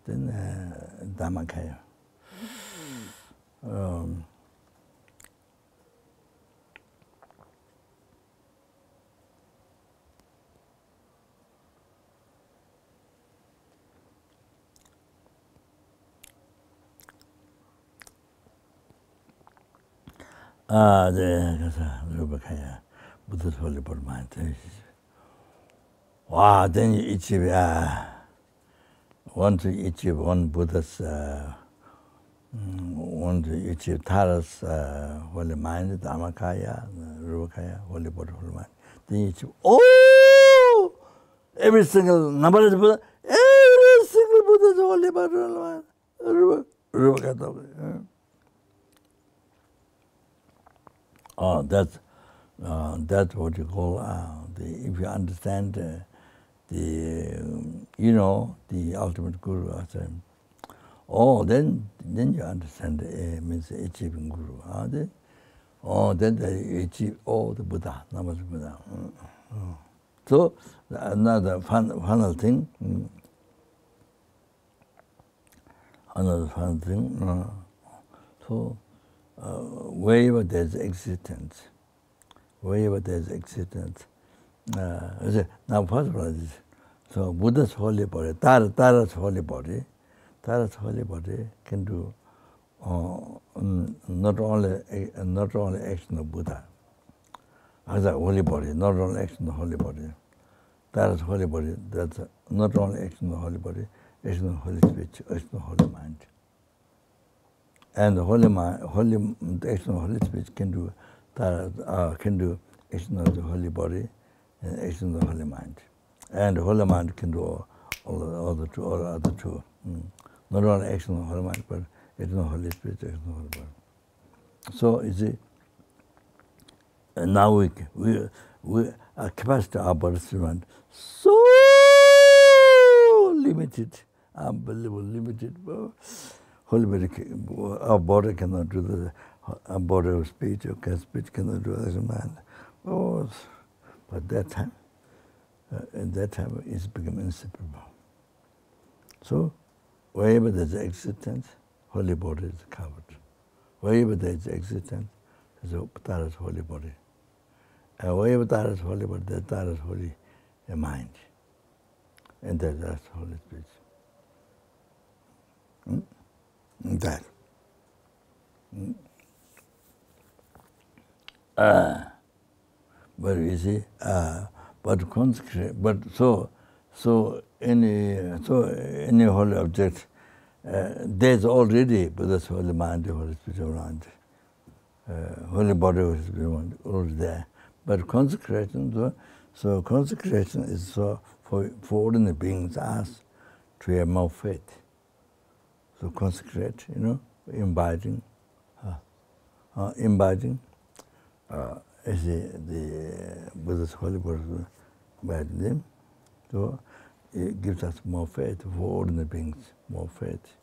then Dhammakaya. The Rubakaya, Buddha's holy body mind. Wow, then you achieve, want to achieve one Buddha's, want to achieve Tara's holy mind, Dhammakaya, Rubakaya, holy body, holy mind. Then you achieve, every single number of Buddha, every single Buddha's holy body, holy mind, Rubakaya. That's what you call if you understand the ultimate Guru. Then you understand means achieving Guru. Then they achieve all the Buddha, Namas Buddha. So another final thing. Wherever there's existence, now first of all, so Buddha's holy body, Tara's holy body can do not only action of Buddha, as a holy body, not only action of holy body. Tara's holy body, that's not only action of holy body, action of holy speech, action of holy mind. And the holy mind, the action of holy speech can do action of the holy body and action of the holy mind. And the holy mind can do all the other two. Not only action of the holy mind, but action of holy speech, action of the holy body. So you see, now we our capacity of our bodhi's mind so limited, unbelievable limited. Holy body, our body cannot do the, our body of speech, or speech cannot do as a mind. But that time, it's become inseparable. So, wherever there's existence, holy body is covered. Wherever there's existence, there's Tara's holy body. And wherever Tara's holy body, there's Tara's holy mind. And that's holy speech. That. But you see, but consecrate, but so any holy object, there's already Buddha's holy mind, holy spiritual mind, holy body, holy spiritual mind, already there. But consecration, so consecration is for ordinary beings, us, to have more faith. So consecrate, inviting as the Buddha's holy body inviting them. So it gives us more faith for ordinary beings, more faith.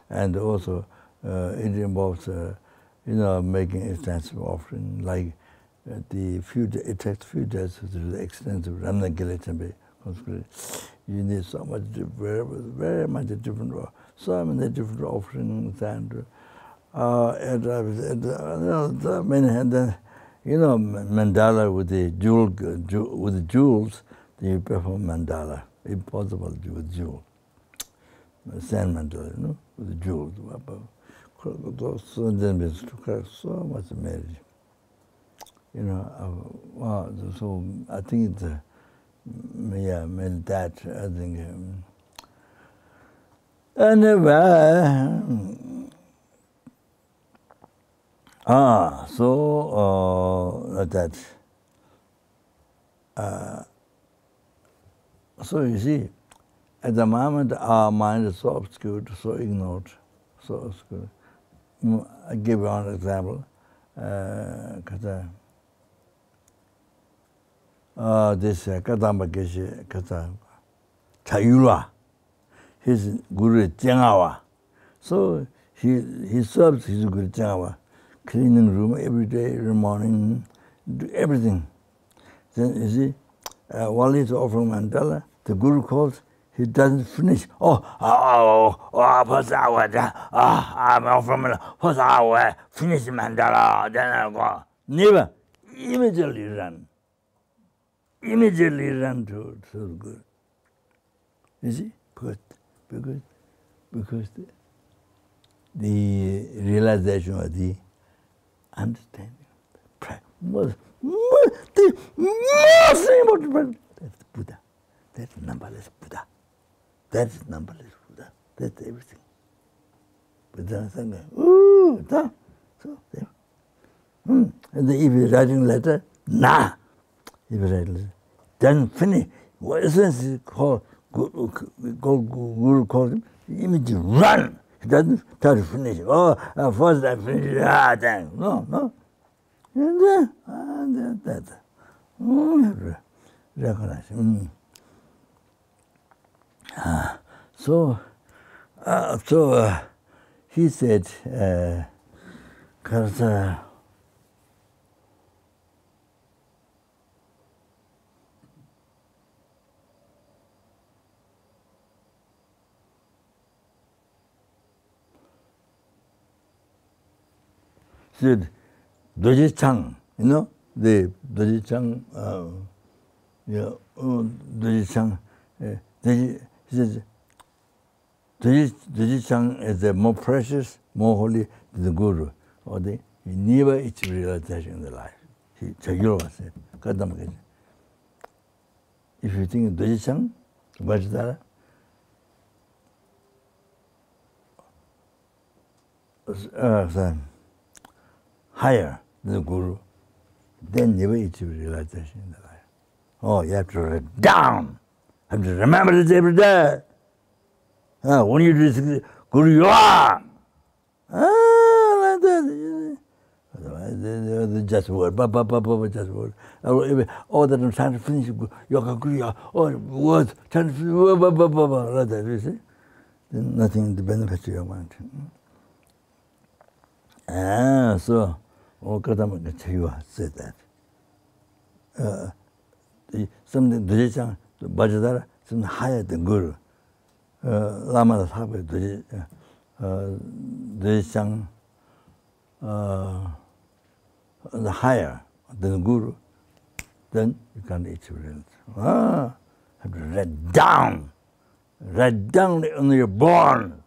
And also it involves, making extensive offering, like it takes few days to do the extensive renunciation. You need so much, very much different, so many different offerings and mandala with the jewels, you perform mandala. Impossible to do with jewels. Sand mandala, with the jewels. So then it's so much marriage. So I think it's that, I think Anyway, like that. So you see, at the moment our mind is so obscured, so ignored, so obscured. I give you one example. This Kadamba Geshe Kata Chayula, his Guru Jangawa. So he serves his Guru Jangawa, cleaning room every day, every morning, do everything. Then you see, while he's offering mandala, the Guru calls, he doesn't finish. I'm offering first hour, finish mandala, then I go. Never, immediately run. Immediately run to the Guru. You see, because the realization of the understanding was the most important. That's Buddha. That's numberless Buddha. That's numberless Buddha. That's everything. Buddha Sangha. Ooh, so there. And if you're writing letter, nah. If you write letter, then finish. What essence is called? Guru calls him. Immediately run. He doesn't try to finish. First I finish. Then no. And that. Recognize. So he said, said, Doji-chang, you know, the Doji-chang, Doji-chang, he says, Doji-chang is the more precious, more holy than the Guru. Or he never achieved realization in the life. Chagyola said, if you think Doji-chang, Vajradhara, higher than the Guru, then never achieve realization in the life. You have to write down. You have to remember this every day. When you do this, Guru, you are. Like that. Otherwise, just word, just word. That I'm trying to finish, yoga Guru, words, trying to finish, like that, you see? Then nothing to benefit your mind. So, Kadamba Chayua said that. Something Doji-chang, Vajradhara, something higher than Guru. Lama the Doji-chang, the higher than Guru, then you can't achieve reality. Have to write down when you're born.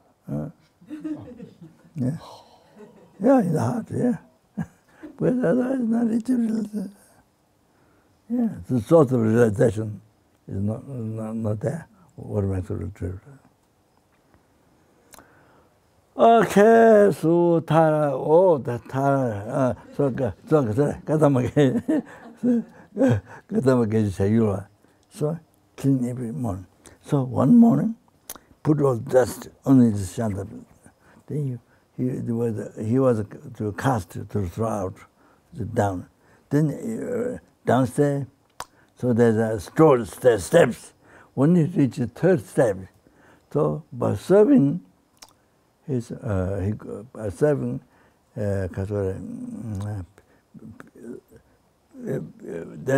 Yeah, in the heart, yeah. But otherwise, not achievable. Yeah, the source of realization is not there. What makes it true? Okay, so Tara, Tara, so so clean every morning. So one morning, put all dust on his shanta. Then he was to cast to throw out down. Then downstairs, so there's a steps. When he reached the third step, so by serving his there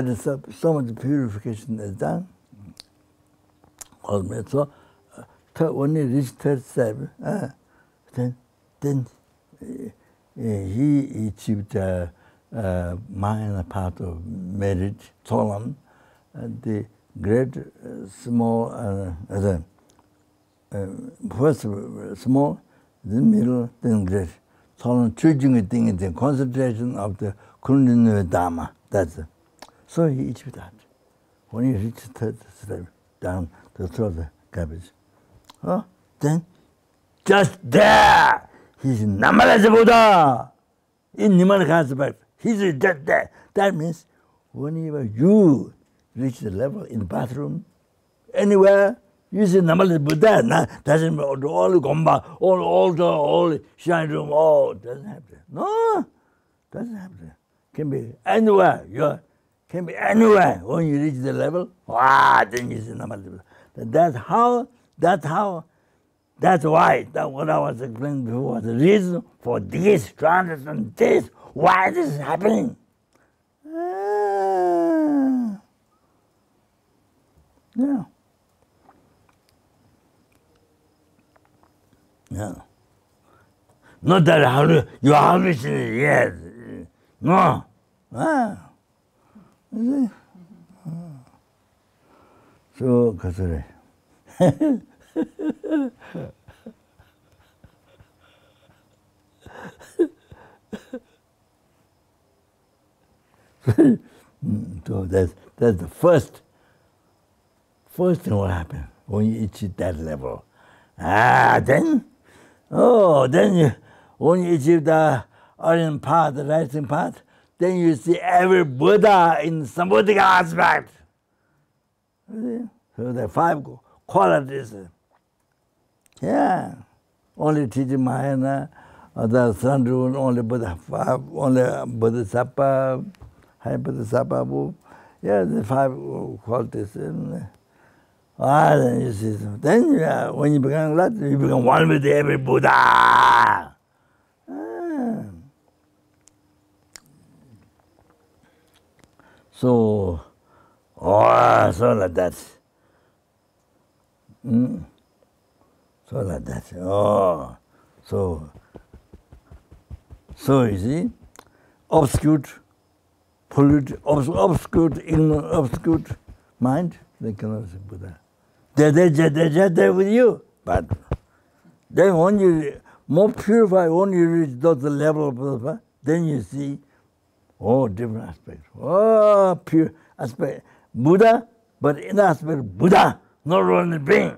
is so much purification is done. So when he reached third step, then he achieved minor part of marriage, solemn, the great, small, first small, then middle, then great. Solemn, choosing a thing is the concentration of the Kundalini Dharma. That's it. So he achieved that. When he reached third step, down to throw the garbage. Then just there. He's numberless Buddha in pneumonic aspect. He's just there. That means whenever you reach the level in the bathroom, anywhere, you see numberless Buddha. Doesn't all Gomba, all altar, all shrine room, all doesn't have to. No, doesn't have to. Can be anywhere. Can be anywhere when you reach the level. Then you see numberless Buddha. That's why what I was explaining before, the reason for this, to understand this, why this is happening. Yeah. Not that you hallucinate, yes. No. You see? So, Kasare. So that's the first thing will happen when you reach that level. Then when you achieve the orient path, the rising path, then you see every Buddha in symbolic aspect. So the 5 qualities. Only teaching Mahayana, the Sandrun, only Buddha, only Bodhisattva, High Bodhisattva. The 5 qualities. Then you see, when you become that, you become one with every Buddha. So like that. So like that. So you see, obscured, polluted, obscured, ignorant, obscured mind, they cannot see Buddha. They're there with you. But then when you more purified, when you reach the level of Buddha, then you see different aspects. Pure aspect. Buddha, but in aspect Buddha, not only being.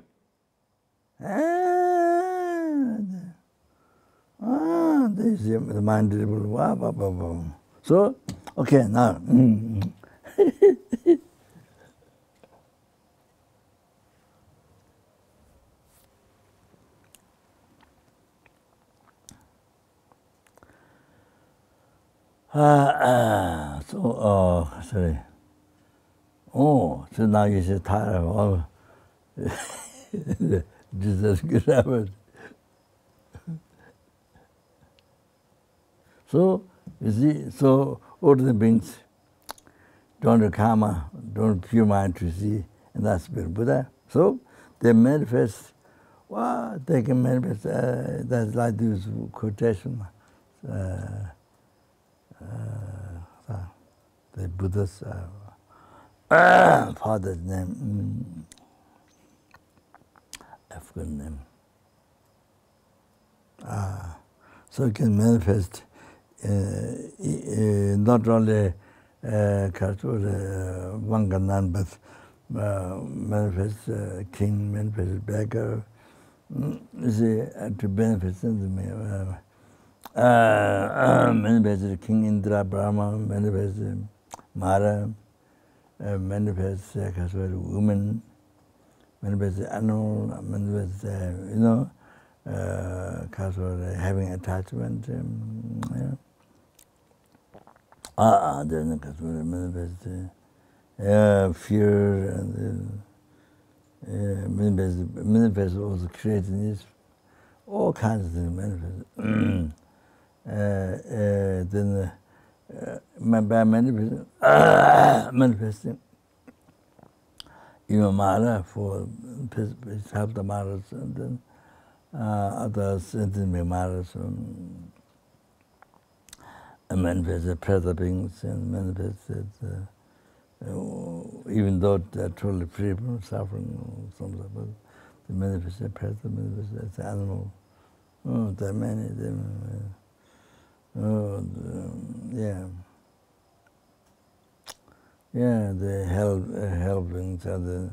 This is the mind dribble. So, okay, now. Sorry. So now you say tired of all Jesus grammar. So you see, so ordinary beings don't have karma, don't pure mind to see, and that's spirit Buddha. So they manifest. They can manifest. That's like this quotation. The Buddha's father's name, African name. So it can manifest not only Wanganan, but manifest king, manifest beggar. You see, to benefit manifest King Indra Brahma, manifest Mara, manifest women, manifest animal, manifest having attachment. Then manifest fear and manifest also creativeness, all kinds of things manifest. Then by manifesting even Mara for help the Maras, and then others sentient Maras, and manifested present beings, and manifested even though they're totally free from suffering, but they manifested present, manifested animal. There are many of them. They helping each other.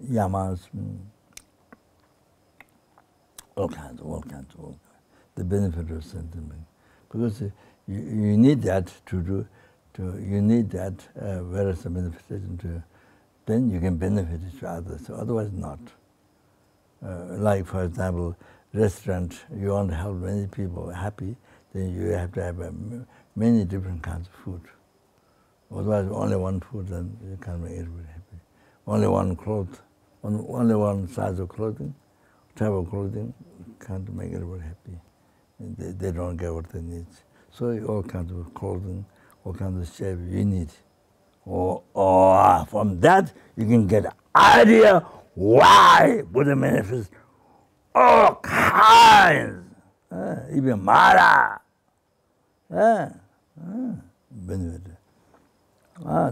Yamas, all kinds. The benefit of sentiment, because you need that to do. You need that various manifestation to, then you can benefit each other. So otherwise not. Like for example, restaurant, you want to help many people happy, then you have to have many different kinds of food. Otherwise, only one food, then you can't make everybody happy. Only one cloth, only one size of clothing, type of clothing, can't make everybody happy. They don't get what they need. So all kinds of clothing, all kinds of shape you need. Or from that, you can get an idea why Buddha manifests all kinds, even Mara. Benefit.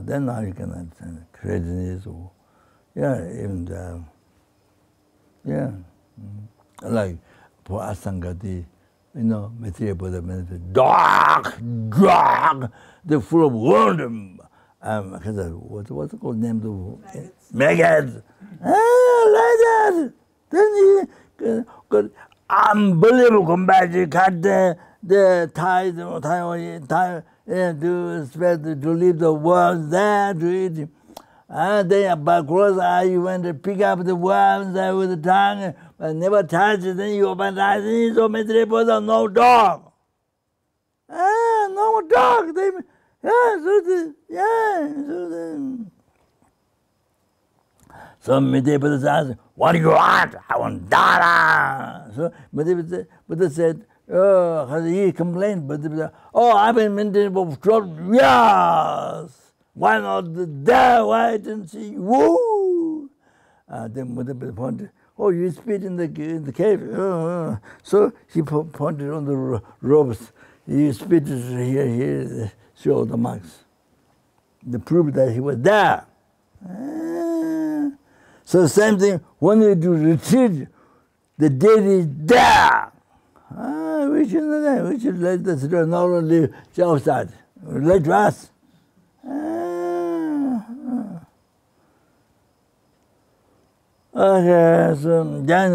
Then now you can understand craziness, or even like for Asangati, material Buddha manifest dark, they're full of wonder. What's it called? Name the maggots. Like that. Then he got unbelievable compassion. Cut the ties, to spread, to leave the worms there to eat. Then by close eye, you went to pick up the worms there with the tongue, but never touch it. Then you open the eyes, and you saw no dog. No dog. So Buddha says, what do you want? I want Dharma. So Buddha said, he complained, but I've been meditating for 12 years. Why not there? Why didn't see you? Woo! Then Buddha pointed, you spit in the cave. So he pointed on the ropes. He spit here, show the marks. The proof that he was there. So same thing, when you do retreat, the deity is there. We should let the spirit not only outside, let us. Okay, so then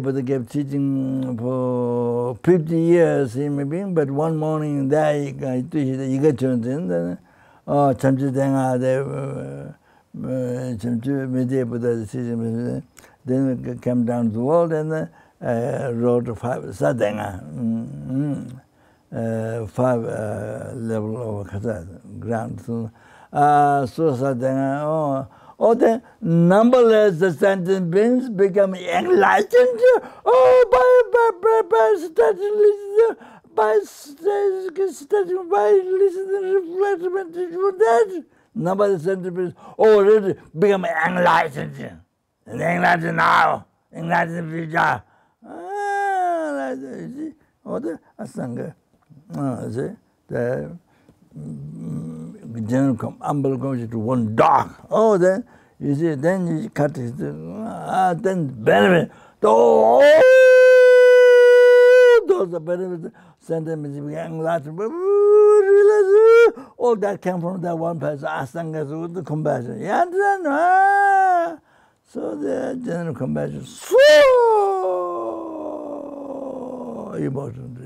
Buddha kept teaching for 50 years, maybe, but one morning there he got turned in, then then we came down to the world and wrote 5 sadhana, 5 level of ground. So sadhana, the numberless the sentient beings become enlightened. By listening, reflection for that. Numberless sentient beings already become enlightened. And enlightened now, enlightened future. The Asanga. The general umbrella comes to one dark. Then you see, then you cut it. Then benefit. Those are benefits. Sentiments enlightened. All that came from that one person. Asanga with the compassion. You understand? So the general compassion so important.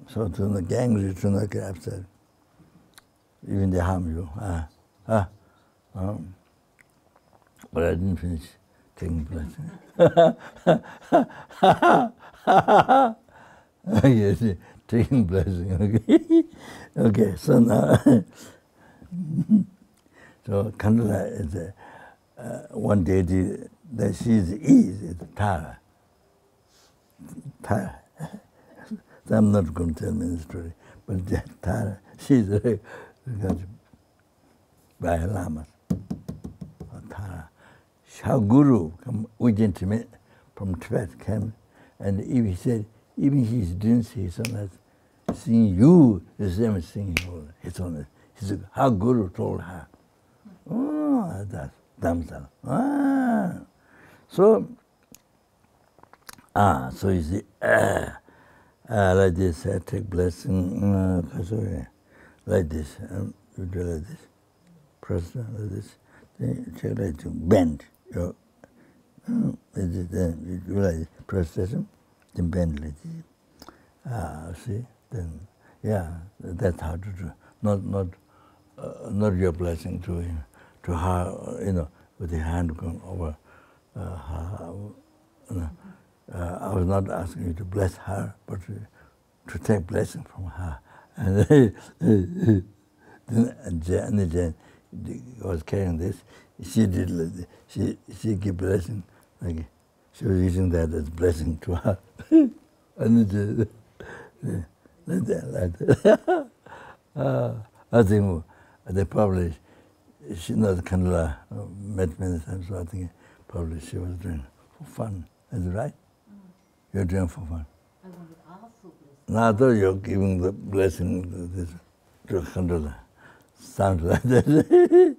So to the gangs, to the capture, even they harm you. But I didn't finish taking place. Yes, taking blessing. Okay, so now, so Kandala is one deity that she is Tara. Tara. So I'm not going to tell me the story, but Tara, she's by Lama. Tara. Her guru, Ujjin from Tibet, came, and he said, even he didn't say so much, seeing you the same as seeing his own. He said, her guru told her. That's Dhamma. So you see, like this, take blessing, like this, you do like this, press like this, then you take like to bend. you then you realize procession, then bend see, then that's how to do. Not your blessing to her, with the hand going over her. I was not asking you to bless her, but to take blessing from her. And then Jen was carrying this. She did. She gave blessing. Like she was using that as blessing to her. And then like that. I think they probably she knows Kandala met many times. So I think probably she was doing for fun. Is it right? You're doing for fun. I wanted also blessing. Now though you're giving the blessing to Kandala. Sounds like that.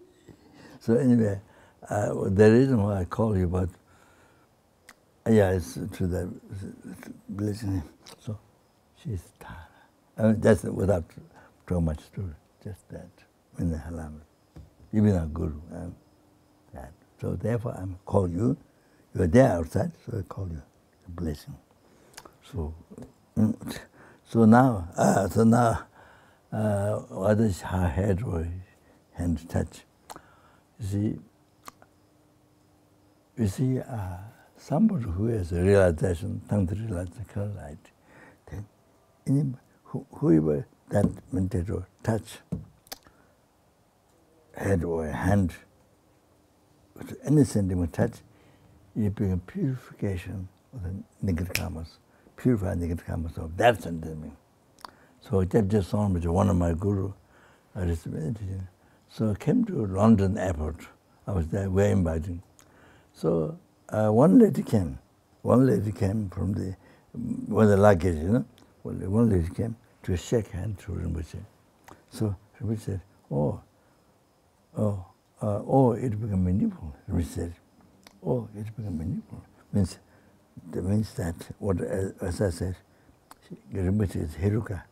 So anyway, the reason why I call you, but it's to the blessing. So she's tired. I mean, that's without too much story. Just that. In the Halam. Even a guru. That. So therefore I call you. You're there outside, so I call you a blessing. So now, what is her head or hand touch? You see, somebody who has a realization, Tantra realization, right? Then, whoever that meditator touch, head or hand, with any sentiment touch, you bring a purification of the negative karmas, purify negative karmas of that sentiment. So that just on with one of my guru, I was meditating. So I came to London airport. I was there, very inviting. So one lady came from with the luggage, One lady came to shake hands to Rinpoche. So Rinpoche said, it became meaningful. Rinpoche said, it became meaningful. Means that, what, as I said, Rinpoche is Hiruka.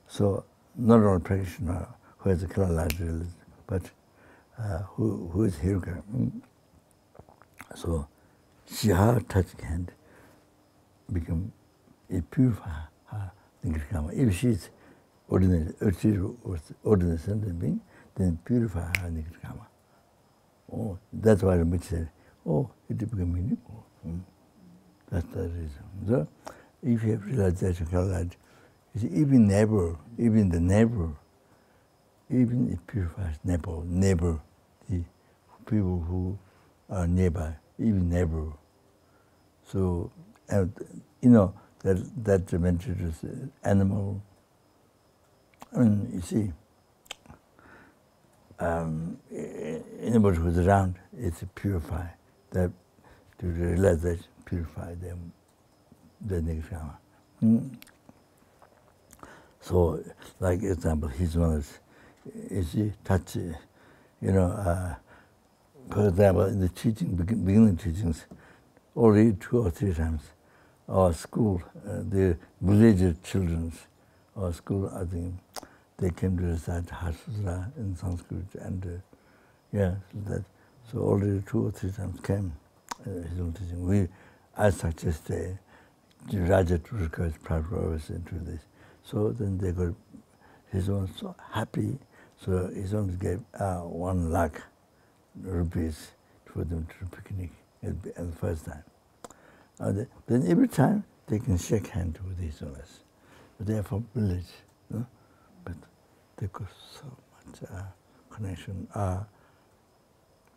So not only practitioner who has a clear light realization, but who is Hiruka. So her touching hand become it purify her negative karma. If she's ordinary sentient being, then purify her negative karma. That's why Rinpoche said, it become meaningful. That's the reason. So if you have realization, clear light, you see, even the neighbor, even it purifies neighbor, the people who are nearby, even neighbor. So, that dimension is animal. I mean, you see, anybody who's around, it's purify. That to realization, purify them, the negative karma. So, like example, his one is touch, for example, in the teaching, beginning teachings, already 2 or 3 times, our school, the village children, our school, I think, they came to recite Hasra in Sanskrit, and so already 2 or 3 times came his own teaching. I suggest the Raja to request Prabhupada into this. So then they got his own so happy. So his own gave 1 lakh rupees for them to picnic at the first time. Then every time they can shake hands with his owners. But they are from village, but they got so much connection,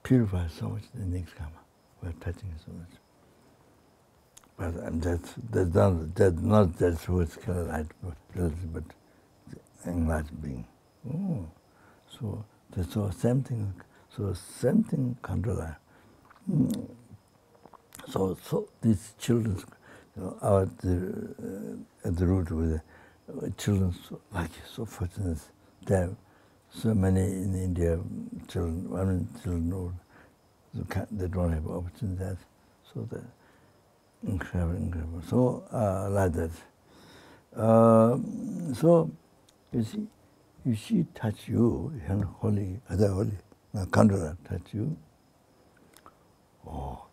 purify so much the next karma by touching his owners. But that's not just who is light, but enlightened being. So same thing. So same thing control. So these children are at the root with the children so fortunate. There are so many in India children. Children they don't have opportunities. So they're incredible. So like that. So you see, touch you, holy, other holy, controller touch you. Oh,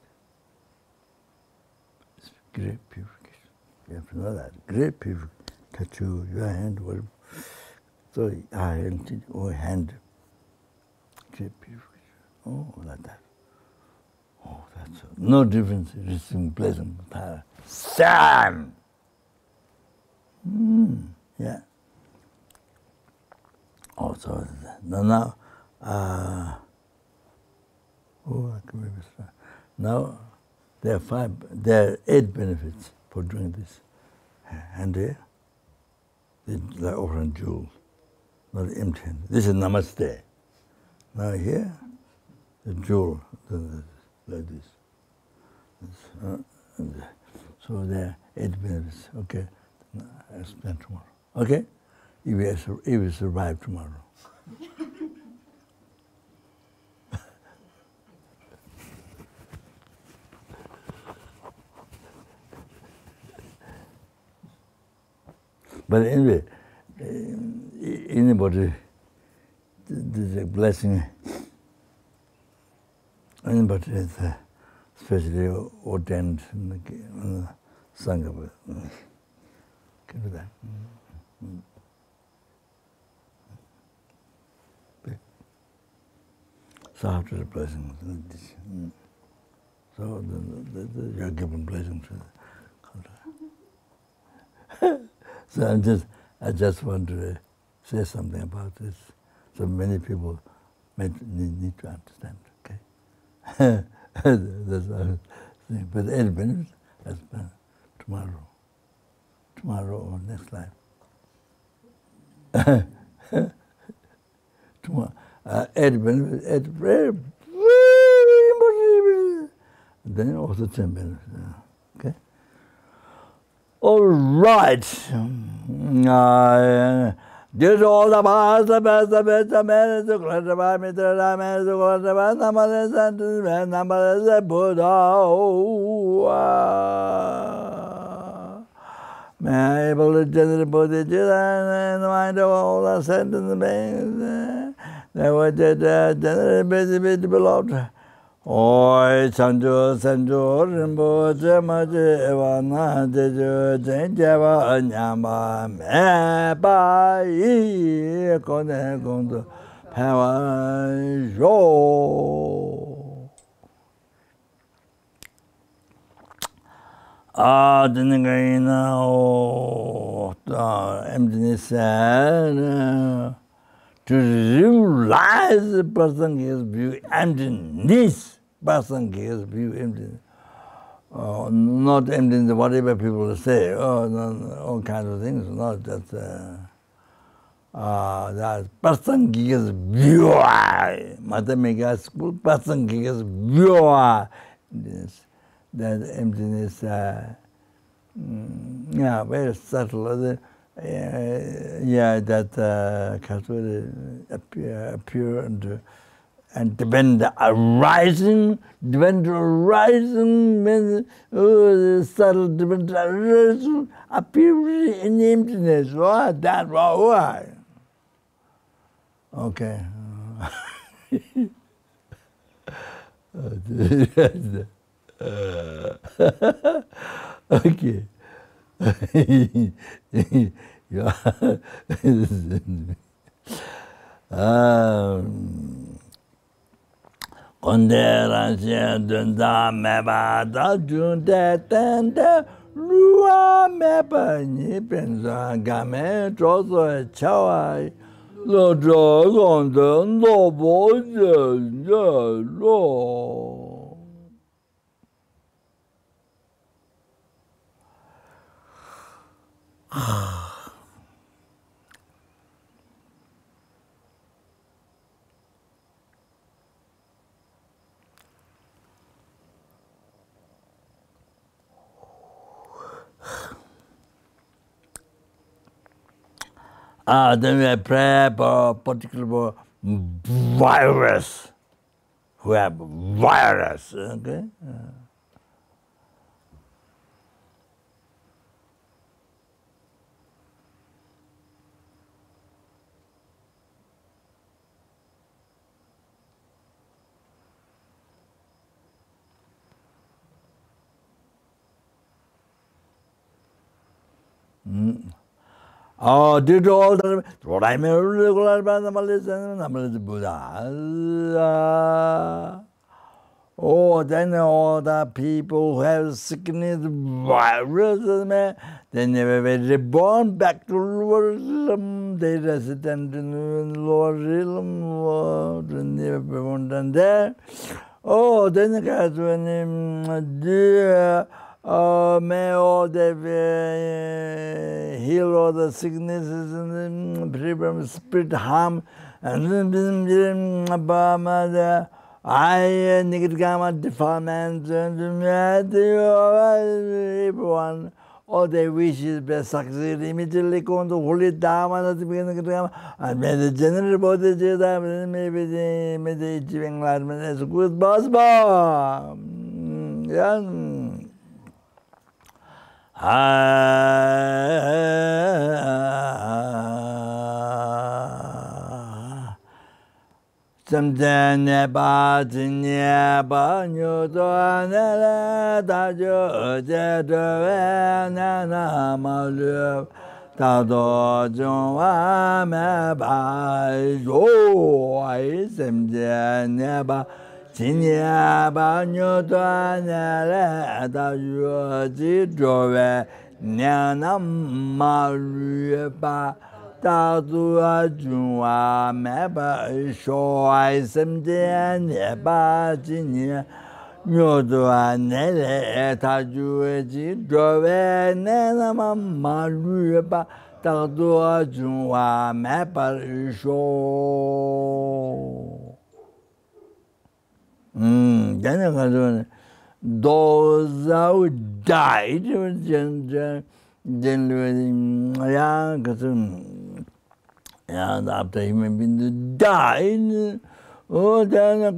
it's great purification. You have to know that. Great purification. Touch your hand, whatever. So I held your hand. Great purification. Oh, like that. Oh, that's no difference. Receiving pleasant. Same. Yeah. Oh, so now, I can remember. Now, there are 8 benefits for doing this. And there, the open jewel, not empty hand. This is namaste. Now here, the jewel, like this. So there are 8 benefits. Okay, I'll explain tomorrow. Okay, if we survive tomorrow. But anyway, anybody, there's a blessing. Anybody is especially ordained in the Sangha can do that. So after the blessing, so you're given blessing to the So I just want to say something about this. So many people need to understand. Okay, that's what I'm saying. But 8 benefits, that's tomorrow or next life. Tomorrow, 8 benefits, 8 very important. Then also 10 benefits. Okay. All right. Did all the best, the best, the best, the best, the best, the best, the best, the best, the best, the Buddha. May I able to generate bodhichitta and the mind of all the sentient beings. They were generate busy beloved. Oi, Sanjo, Rinpoche, Maji, Evana, Jeju, Jenjeva, Nyamba, Mepa, Kone, Gondo, Pava, Jo. Emptiness, to realize the person gives view emptiness. Person gives view emptiness. Not emptiness, whatever people say. All kinds of things. Not just that person gives view. Mathematical school. Person gives view. That emptiness. Very subtle. That appear and depend arising means subtle depend arising appear in emptiness. That why? Okay. Okay. Consideration dunda meba da junte tende lua meba ni pensa game trozo chawa lo drogonde no boje lo. Then we pray for particular virus who have virus. Okay. Oh, did all the what I mean regular by the Malaysian Buddha. Oh, then all the people who have sickness, virus, they never were reborn back to lower realm. They resident in lower realm, they never born down there. Oh, then the guys when dear, may all the heal all the sicknesses and prevent spirit harm, and then I negative defilements and everyone. All their wishes be succeed immediately go to holy Dharma at the beginning of the and may the general bodhichitta maybe the achieving enlightenment as good as possible. Yeah. Something about the nearby new door, that you did and I'm a love. Tado Juma by oh, I am the nearby. Sinyaba nyotana that you did drove Nana Maruba. Tadu Ajua Meba Show I some day nearby Jinia Nyodoa Nele Taju Drove Nana Maruba Tadu Ajua Meba Show. Then those who died, and after human beings died, oh, then a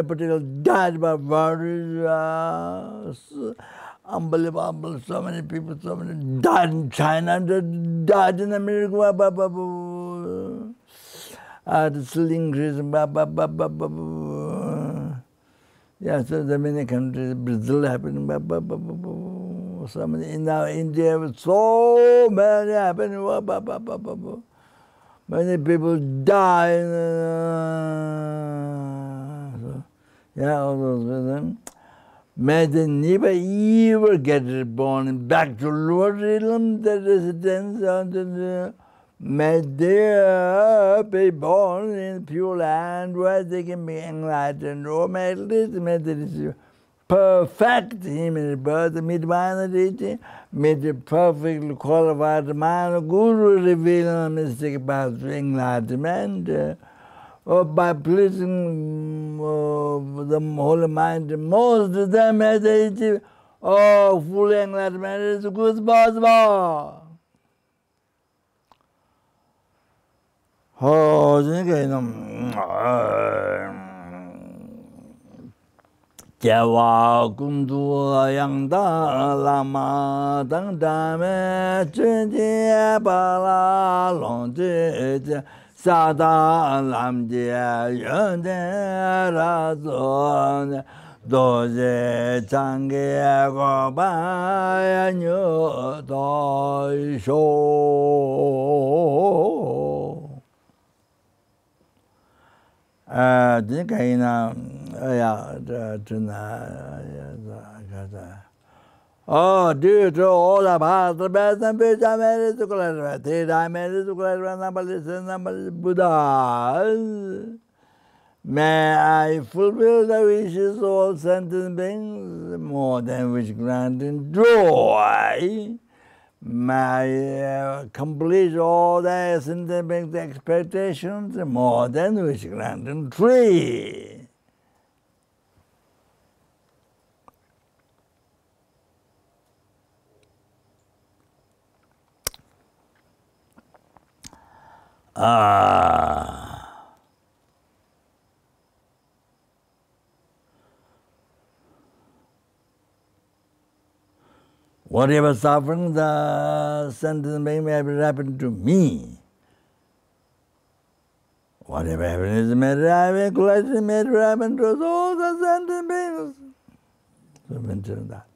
particular died by virus. Unbelievable, so many people, so many died in China, died in America, the sling reason, yeah, so the many countries, Brazil happened, so many, in now India, so many happened, many people die. So, yeah, all those reasons. May they never ever get reborn back to lower realm, the residence of the may they be born in pure land where they can be enlightened, or may at least may they receive perfect human birth, mid-mind teaching, may the perfectly qualified mind Guru reveal a mystic path to enlightenment, or by pleasing the holy mind, most of them may they achieve full enlightenment as good as possible. Oh, Jawa kundu yang da lama dang da me chen jie ba la long jie sa da lam jie yuan de ra zuo do jie chang ge go ba ya nyu do shou. Oh, due to all the past, the best and best I made to clarify, I made to clarify number Buddha. May I fulfill the wishes of all sentient beings, more than which granting joy. May I complete all the sentient beings' expectations, more than which granting tree. Whatever suffering the sentient being may have happened to me, whatever happiness may have happen to all the sentient beings. So mention that.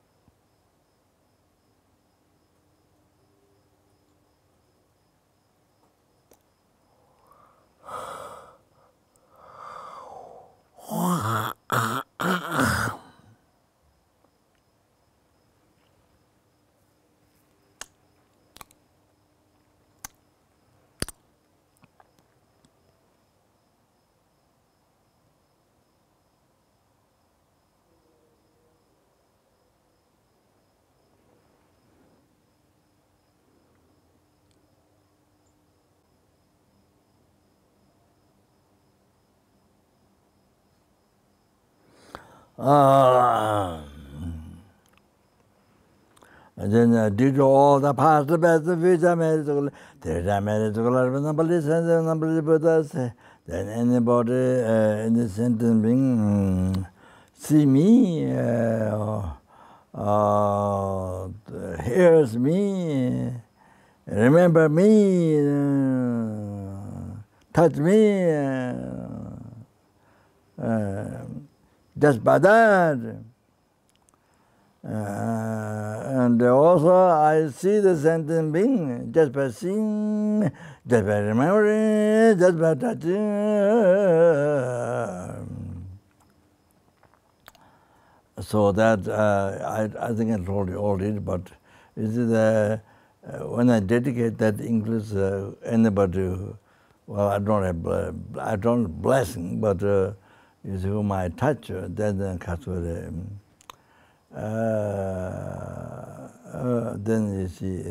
And then due to all the past, the best, the future merits, the merits, the number Buddhas, then anybody in the sentient being see me, hears me, remember me, touch me, just by that. And also I see the sentient being just by seeing, just by remembering, just by touching. So that I think I told you already, but is it when I dedicate that English, anybody, well, I don't blessing, but is whom I touch, then then you see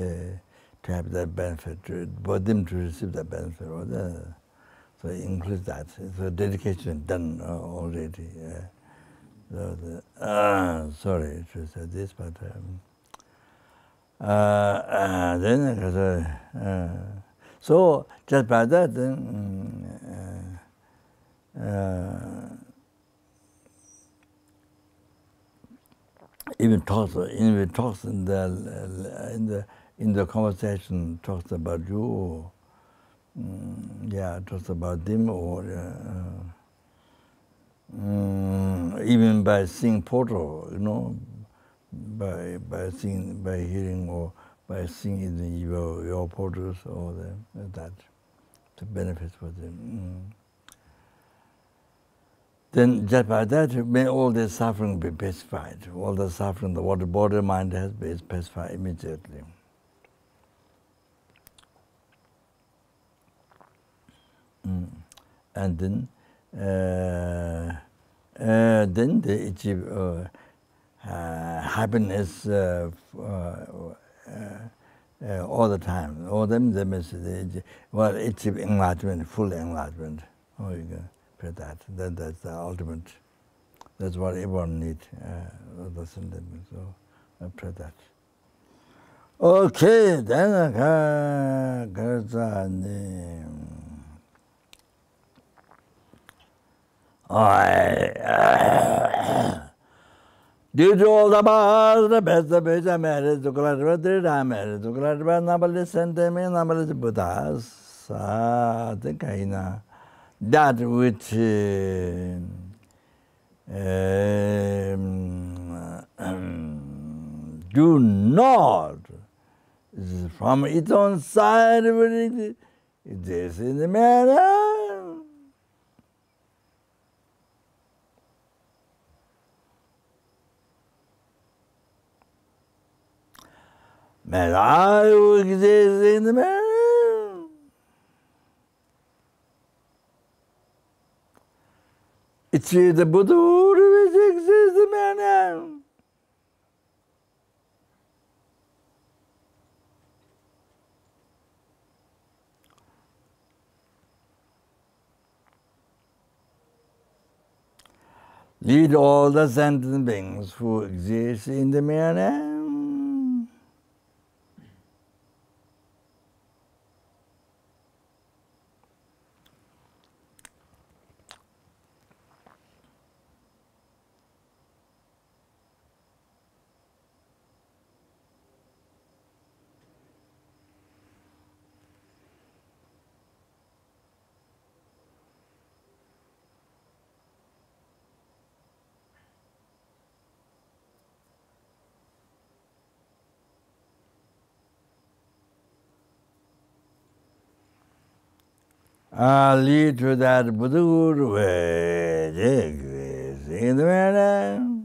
to have that benefit, for them to receive that benefit, so include that. So dedication done already. Sorry to say this, but then so just by that, then even talks in the conversation talks about you, talks about them, or even by seeing photo, by hearing or by seeing in your photos or that the benefits for them. Then just by that, may all the suffering be pacified. All the suffering, what the body mind has been pacified immediately. And then they achieve happiness all the time. All them they achieve enlightenment, full enlightenment. Oh, you can pray that. That's the ultimate. That's what everyone needs. So I pray that. Okay, then due to all the past, the best of which I married to Clarity, I married to Clarity, nobody sent me, nobody Buddhas. That which do not, from its own side, it is in the manner. May I who exist in the man. It's the Buddha who exists in the man. Lead all the sentient beings who exist in the man. Lead to that Buddha way, exists in the man.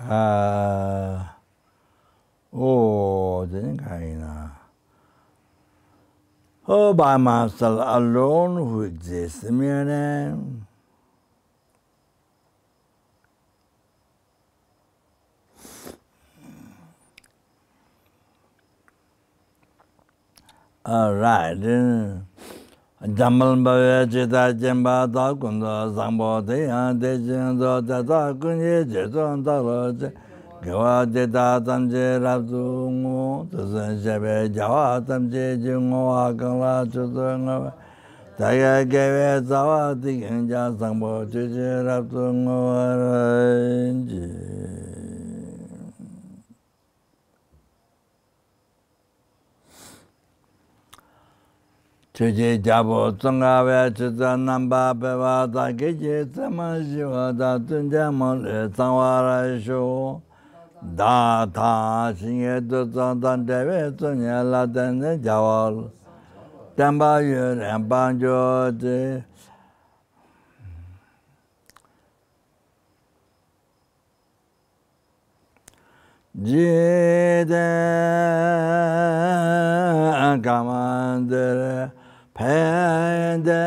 All by myself alone who exists in my name. All right. Jamal Baya Jita Jemba Takunda Zambo Deyan Dejindo Tata Kunye Jeton Taloje Gawa Jita Tamje Rabdu Tuzan Shebe Jawa Tamje Jungo Akala Chudunga Taya Gave Zawa Tikinja Zambo Chuji Rabdu Ngoranji. Chuji Jabo Tungawe Chuta Namba Beva Takiji Tamashiwa Tunjamon Tawara Sho Data Shinge Tutan Deve Tunya Latene Jawal Tamba Yur and Banjo Jide Commander Pende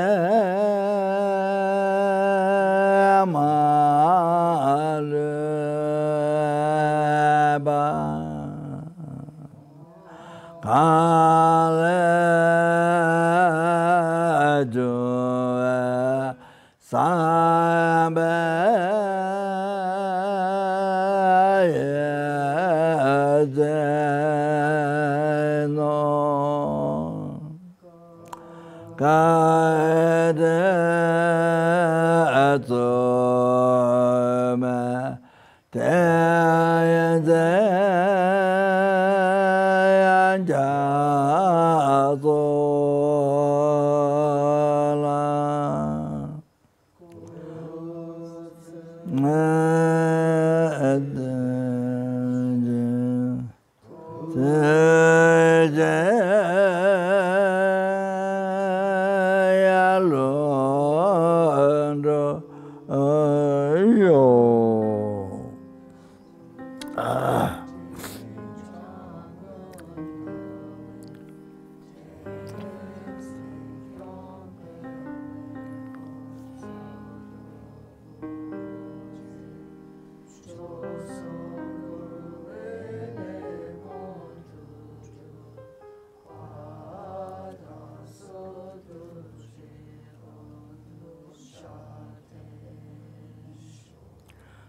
Maleba Kale Jue Sabe Kade Atome Teyende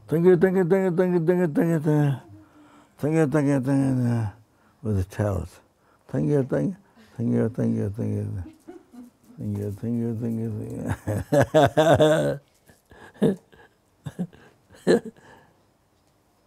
Thank you. With the chalice. Thank you. Thank you.